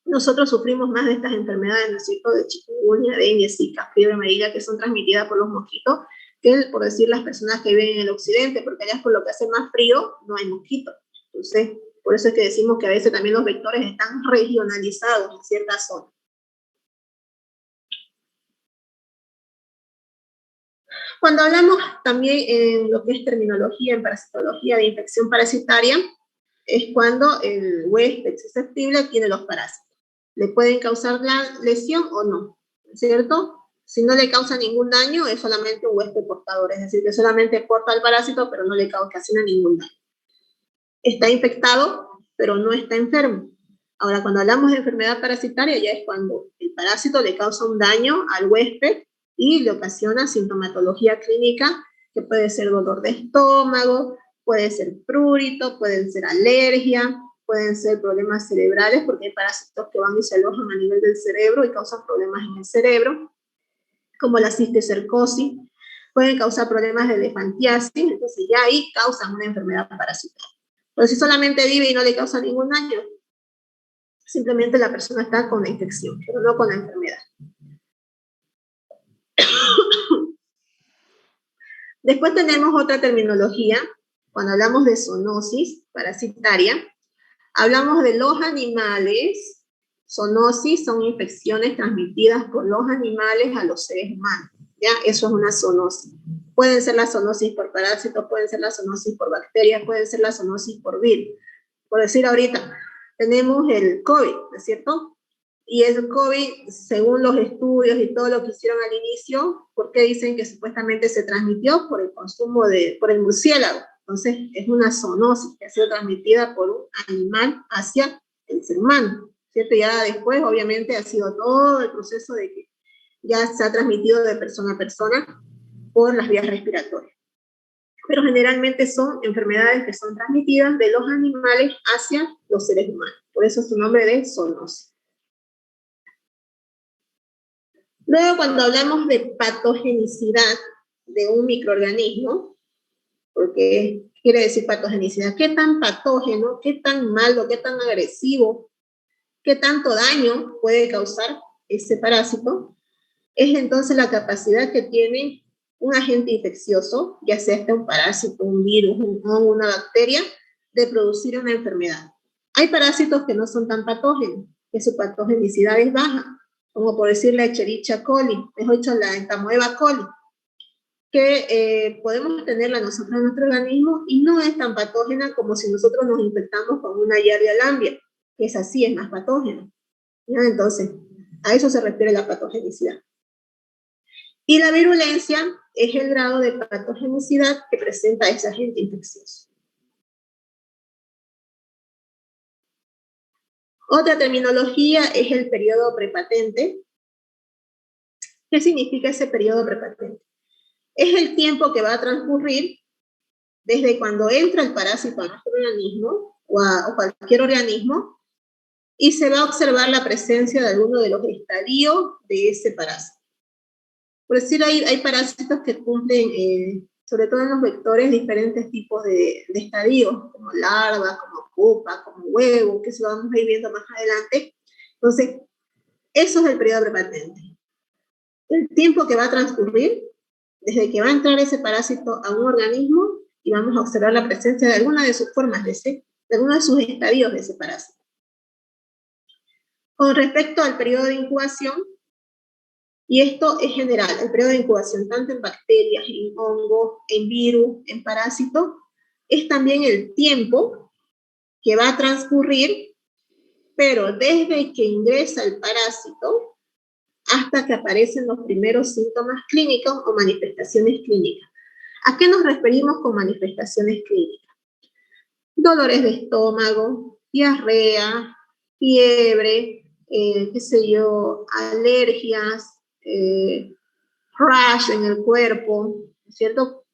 Speaker 1: nosotros sufrimos más de estas enfermedades, ¿no es cierto?, de chikungunya, dengue, zika, fiebre amarilla, que son transmitidas por los mosquitos, que por decir las personas que viven en el occidente, porque allá por lo que hace más frío, no hay mosquitos. Entonces, por eso es que decimos que a veces también los vectores están regionalizados en ciertas zonas. Cuando hablamos también en lo que es terminología, en parasitología de infección parasitaria, es cuando el huésped susceptible tiene los parásitos. Le pueden causar la lesión o no, ¿cierto? Si no le causa ningún daño, es solamente un huésped portador, es decir, que solamente porta el parásito, pero no le ocasiona ningún daño. Está infectado, pero no está enfermo. Ahora, cuando hablamos de enfermedad parasitaria, ya es cuando el parásito le causa un daño al huésped y le ocasiona sintomatología clínica, que puede ser dolor de estómago, puede ser prurito, pueden ser alergia, pueden ser problemas cerebrales, porque hay parásitos que van y se alojan a nivel del cerebro y causan problemas en el cerebro, como la cisticercosis, pueden causar problemas de elefantiasis, entonces ya ahí causan una enfermedad parasitaria. Pero si solamente vive y no le causa ningún daño, simplemente la persona está con la infección, pero no con la enfermedad. Después tenemos otra terminología. Cuando hablamos de zoonosis parasitaria, hablamos de los animales. Zoonosis son infecciones transmitidas por los animales a los seres humanos, ¿ya? Eso es una zoonosis. Pueden ser la zoonosis por parásitos, pueden ser la zoonosis por bacterias, pueden ser la zoonosis por virus. Por decir ahorita, tenemos el COVID, ¿no es cierto? Y el COVID, según los estudios y todo lo que hicieron al inicio, ¿por qué dicen que supuestamente se transmitió? Por el consumo por el murciélago. Entonces, es una zoonosis que ha sido transmitida por un animal hacia el ser humano, ¿cierto? Ya después, obviamente, ha sido todo el proceso de que ya se ha transmitido de persona a persona por las vías respiratorias. Pero generalmente son enfermedades que son transmitidas de los animales hacia los seres humanos. Por eso su nombre de zoonosis. Luego, cuando hablamos de patogenicidad de un microorganismo, porque quiere decir patogenicidad, ¿qué tan patógeno, qué tan malo, qué tan agresivo, qué tanto daño puede causar ese parásito? Es entonces la capacidad que tiene un agente infeccioso, ya sea un parásito, un virus, un hongo, una bacteria, de producir una enfermedad. Hay parásitos que no son tan patógenos, que su patogenicidad es baja, como por decir la Escherichia coli, mejor dicho la Entamoeba coli, que podemos tenerla nosotros en nuestro organismo y no es tan patógena como si nosotros nos infectamos con una Giardia lamblia, que es así, es más patógena. ¿Ya? Entonces, a eso se refiere la patogenicidad. Y la virulencia es el grado de patogenicidad que presenta ese agente infeccioso. Otra terminología es el periodo prepatente. ¿Qué significa ese periodo prepatente? Es el tiempo que va a transcurrir desde cuando entra el parásito a nuestro organismo o cualquier organismo y se va a observar la presencia de alguno de los estadios de ese parásito. Por decir, hay parásitos que cumplen, sobre todo en los vectores, diferentes tipos de estadios, como larvas, como pupa, como huevo, que eso lo vamos a ir viendo más adelante. Entonces, eso es el periodo prepatente. El tiempo que va a transcurrir desde que va a entrar ese parásito a un organismo y vamos a observar la presencia de alguna de sus formas, de alguno de sus estadios de ese parásito. Con respecto al periodo de incubación, y esto es general, el periodo de incubación, tanto en bacterias, en hongos, en virus, en parásitos, es también el tiempo que va a transcurrir, pero desde que ingresa el parásito hasta que aparecen los primeros síntomas clínicos o manifestaciones clínicas. ¿A qué nos referimos con manifestaciones clínicas? Dolores de estómago, diarrea, fiebre, qué sé yo, alergias, rash en el cuerpo, ¿cierto?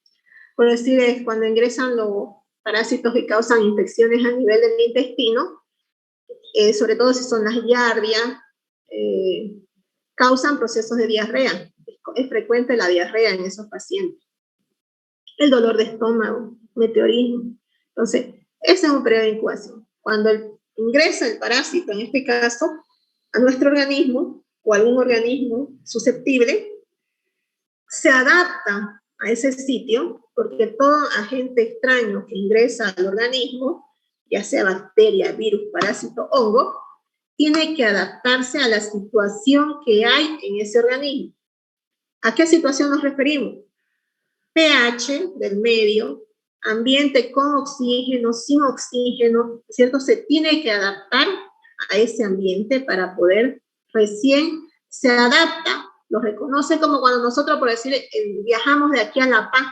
Speaker 1: Por decir, es cuando ingresan los parásitos que causan infecciones a nivel del intestino, sobre todo si son las giardias, causan procesos de diarrea. Es frecuente la diarrea en esos pacientes. El dolor de estómago, meteorismo. Entonces, ese es un periodo de incubación. Cuando ingresa el parásito, en este caso, a nuestro organismo o a algún organismo susceptible, se adapta a ese sitio, porque todo agente extraño que ingresa al organismo, ya sea bacteria, virus, parásito, hongo, tiene que adaptarse a la situación que hay en ese organismo. ¿A qué situación nos referimos? pH del medio, ambiente con oxígeno, sin oxígeno, ¿cierto? Se tiene que adaptar a ese ambiente para poder, recién se adapta, lo reconoce como cuando nosotros, por decir, viajamos de aquí a La Paz.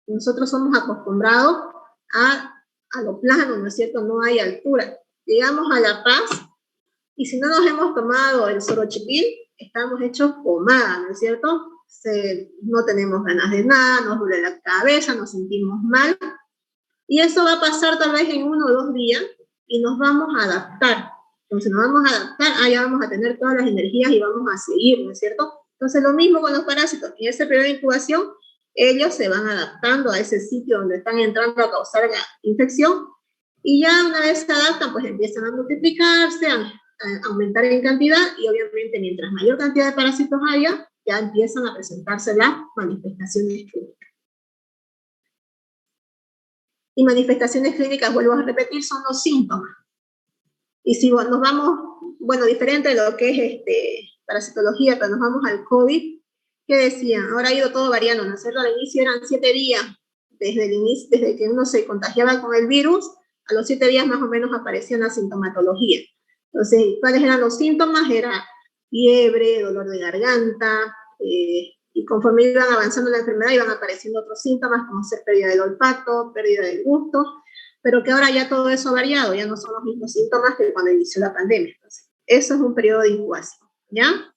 Speaker 1: Nosotros somos acostumbrados a lo plano, ¿no es cierto? No hay altura. Llegamos a La Paz y si no nos hemos tomado el sorochipil, estamos hechos pomada, ¿no es cierto? No tenemos ganas de nada, nos duele la cabeza, nos sentimos mal. Y eso va a pasar tal vez en 1 o 2 días y nos vamos a adaptar. Entonces nos vamos a adaptar, ya vamos a tener todas las energías y vamos a seguir, ¿no es cierto? Entonces lo mismo con los parásitos. En ese periodo de incubación, ellos se van adaptando a ese sitio donde están entrando a causar la infección y ya una vez se adaptan, pues empiezan a multiplicarse, a aumentar en cantidad y obviamente mientras mayor cantidad de parásitos haya, ya empiezan a presentarse las manifestaciones clínicas. Y manifestaciones clínicas, vuelvo a repetir, son los síntomas. Y si nos vamos, bueno, diferente de lo que es parasitología, pero nos vamos al COVID, ¿qué decían? Ahora ha ido todo variando, ¿no es cierto? Al inicio eran 7 días, desde que uno se contagiaba con el virus, a los 7 días más o menos aparecía la sintomatología. Entonces, ¿cuáles eran los síntomas? Era fiebre, dolor de garganta, y conforme iban avanzando la enfermedad iban apareciendo otros síntomas como ser pérdida del olfato, pérdida del gusto, pero que ahora ya todo eso ha variado, ya no son los mismos síntomas que cuando inició la pandemia. Entonces, eso es un periodo de incubación, ¿ya?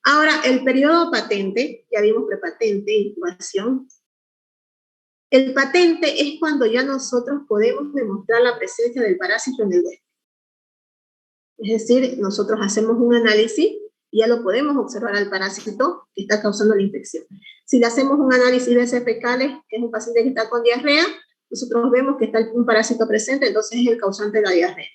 Speaker 1: Ahora, el periodo patente, ya vimos prepatente, incubación. El patente es cuando ya nosotros podemos demostrar la presencia del parásito en el huésped. Es decir, nosotros hacemos un análisis y ya lo podemos observar al parásito que está causando la infección. Si le hacemos un análisis de heces fecales, que es un paciente que está con diarrea, nosotros vemos que está un parásito presente, entonces es el causante de la diarrea.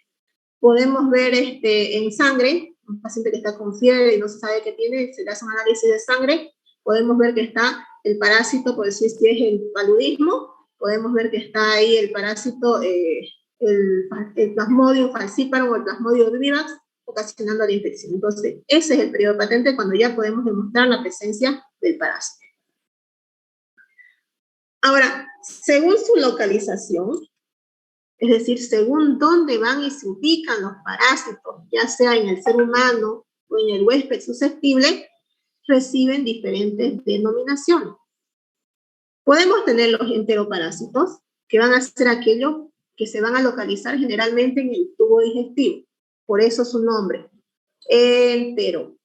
Speaker 1: Podemos ver en sangre, un paciente que está con fiebre y no se sabe qué tiene, se le hace un análisis de sangre, podemos ver que está el parásito, por decir si es el paludismo, podemos ver que está ahí el parásito, el Plasmodium falciparum o el Plasmodium vivax, ocasionando la infección. Entonces, ese es el periodo patente cuando ya podemos demostrar la presencia del parásito. Ahora, según su localización, es decir, según dónde van y se ubican los parásitos, ya sea en el ser humano o en el huésped susceptible, reciben diferentes denominaciones. Podemos tener los enteroparásitos, que van a ser aquellos que se van a localizar generalmente en el tubo digestivo. Por eso su nombre, entero,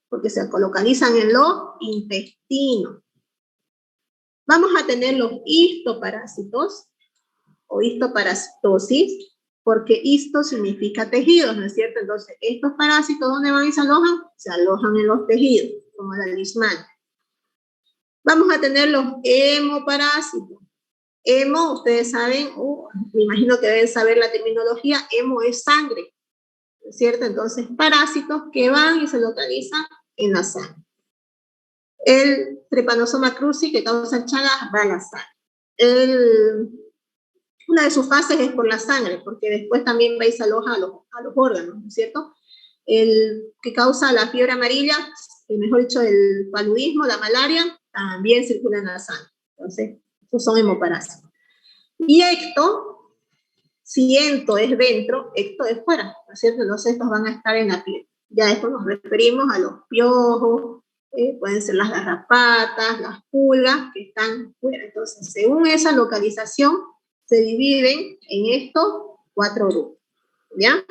Speaker 1: porque se localizan en los intestinos. Vamos a tener los histoparásitos o histoparasitosis, porque histo significa tejidos, ¿no es cierto? Entonces, estos parásitos, ¿dónde van y se alojan? Se alojan en los tejidos, como la leishmania. Vamos a tener los hemoparásitos. Hemo, ustedes saben, me imagino que deben saber la terminología, hemo es sangre, ¿no es cierto? Entonces, parásitos que van y se localizan en la sangre. El Trypanosoma cruzi, que causa Chagas, va a la sangre. Una de sus fases es por la sangre, porque después también va y se aloja a los órganos, ¿no es cierto? El que causa la fiebre amarilla, mejor dicho, el paludismo, la malaria, también circula en la sangre. Entonces, estos son hemoparásitos. Y ecto, si ento es dentro, ecto es fuera, ¿no es cierto? Entonces, estos van a estar en la piel. Ya a esto nos referimos a los piojos, pueden ser las garrapatas, las pulgas que están fuera. Entonces, según esa localización, se dividen en estos 4 grupos, ¿ya?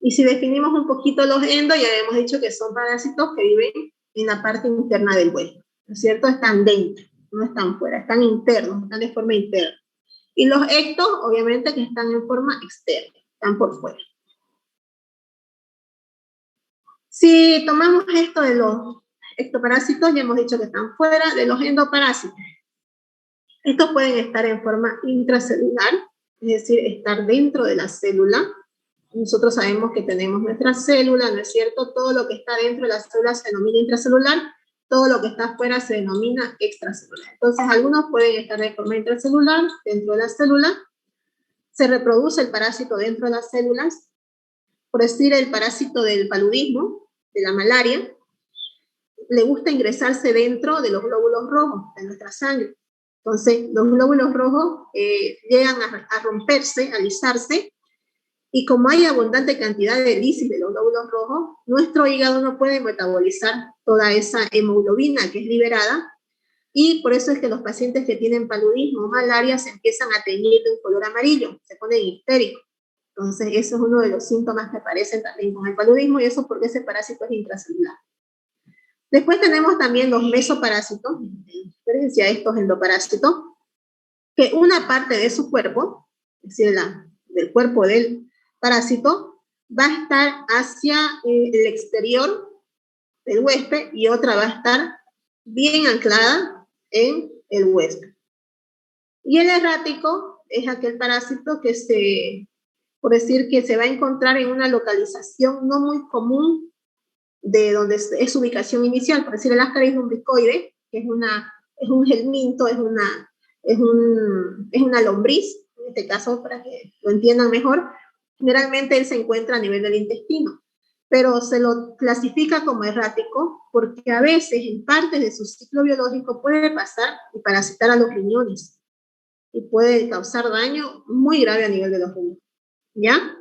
Speaker 1: Y si definimos un poquito los endos, ya hemos dicho que son parásitos que viven en la parte interna del hueso, ¿no es cierto? Están dentro, no están fuera, están internos, están de forma interna. Y los ectos, obviamente, que están en forma externa, están por fuera. Si tomamos esto de los ectoparásitos, ya hemos dicho que están fuera, de los endoparásitos. Estos pueden estar en forma intracelular, es decir, estar dentro de la célula. Nosotros sabemos que tenemos nuestra célula, ¿no es cierto? Todo lo que está dentro de la célula se denomina intracelular, todo lo que está afuera se denomina extracelular. Entonces, algunos pueden estar de forma intracelular, dentro de la célula, se reproduce el parásito dentro de las células, por decir el parásito del paludismo, de la malaria, le gusta ingresarse dentro de los glóbulos rojos de nuestra sangre. Entonces, los glóbulos rojos llegan a romperse, a alisarse, y como hay abundante cantidad de lisis de los glóbulos rojos, nuestro hígado no puede metabolizar toda esa hemoglobina que es liberada, y por eso es que los pacientes que tienen paludismo o malaria se empiezan a teñir de un color amarillo, se ponen histéricos. Entonces, eso es uno de los síntomas que aparecen también con el paludismo, y eso porque ese parásito es intracelular. Después tenemos también los mesoparásitos, en diferencia a estos endoparásitos, que una parte de su cuerpo, es decir, del cuerpo del parásito, va a estar hacia el exterior del huésped y otra va a estar bien anclada en el huésped. Y el errático es aquel parásito que por decir que se va a encontrar en una localización no muy común de donde es su ubicación inicial, por decir el Ascaris lumbricoide, que es un helminto, es una lombriz, en este caso para que lo entiendan mejor. Generalmente él se encuentra a nivel del intestino, pero se lo clasifica como errático porque a veces en partes de su ciclo biológico puede pasar y parasitar a los riñones y puede causar daño muy grave a nivel de los riñones, ¿ya?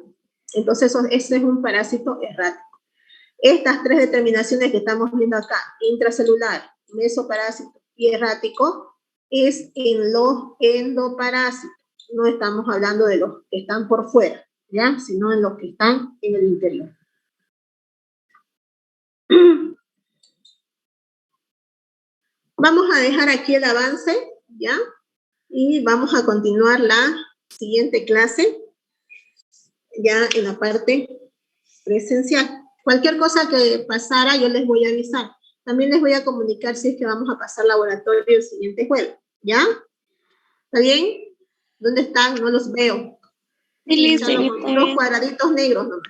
Speaker 1: Entonces ese es un parásito errático. Estas 3 determinaciones que estamos viendo acá, intracelular, mesoparásito y errático, es en los endoparásitos. No estamos hablando de los que están por fuera, ¿ya? Sino en los que están en el interior. Vamos a dejar aquí el avance, ¿ya? Y vamos a continuar la siguiente clase, ya en la parte presencial. Cualquier cosa que pasara, yo les voy a avisar. También les voy a comunicar si es que vamos a pasar laboratorio el siguiente jueves, ¿ya? ¿Está bien? ¿Dónde están? No los veo. Los cuadraditos negros nomás.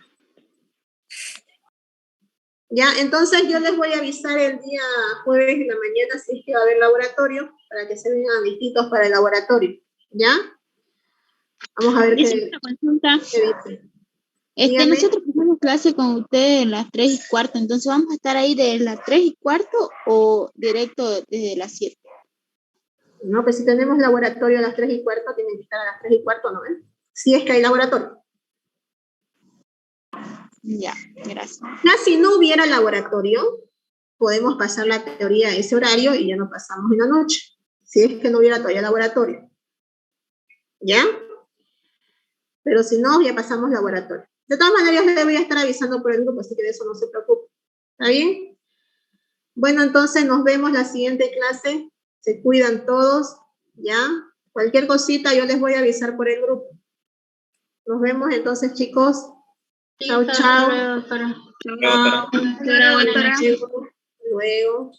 Speaker 1: Ya, entonces yo les voy a avisar el día jueves en la mañana si es que va a haber laboratorio, para que se vengan listitos para el laboratorio, ¿ya? Vamos a ver qué
Speaker 3: consulta.
Speaker 1: dice.
Speaker 3: Nosotros tenemos clase con ustedes a las 3:15, entonces ¿vamos a estar ahí de las 3:15 o directo desde las 7?
Speaker 1: No, pues si tenemos laboratorio a las 3:15, tienen que estar a las 3:15, ¿no? Si es que hay laboratorio.
Speaker 3: Ya, gracias.
Speaker 1: Ya si no hubiera laboratorio, podemos pasar la teoría a ese horario y ya no pasamos en la noche. Si es que no hubiera todavía laboratorio. ¿Ya? Pero si no, ya pasamos laboratorio. De todas maneras, les voy a estar avisando por el grupo, así que de eso no se preocupen. ¿Está bien? Bueno, entonces nos vemos la siguiente clase. Se cuidan todos, ¿ya? Cualquier cosita yo les voy a avisar por el grupo. Nos vemos entonces, chicos. Chao, chao.
Speaker 6: Chao, doctora.
Speaker 1: Luego.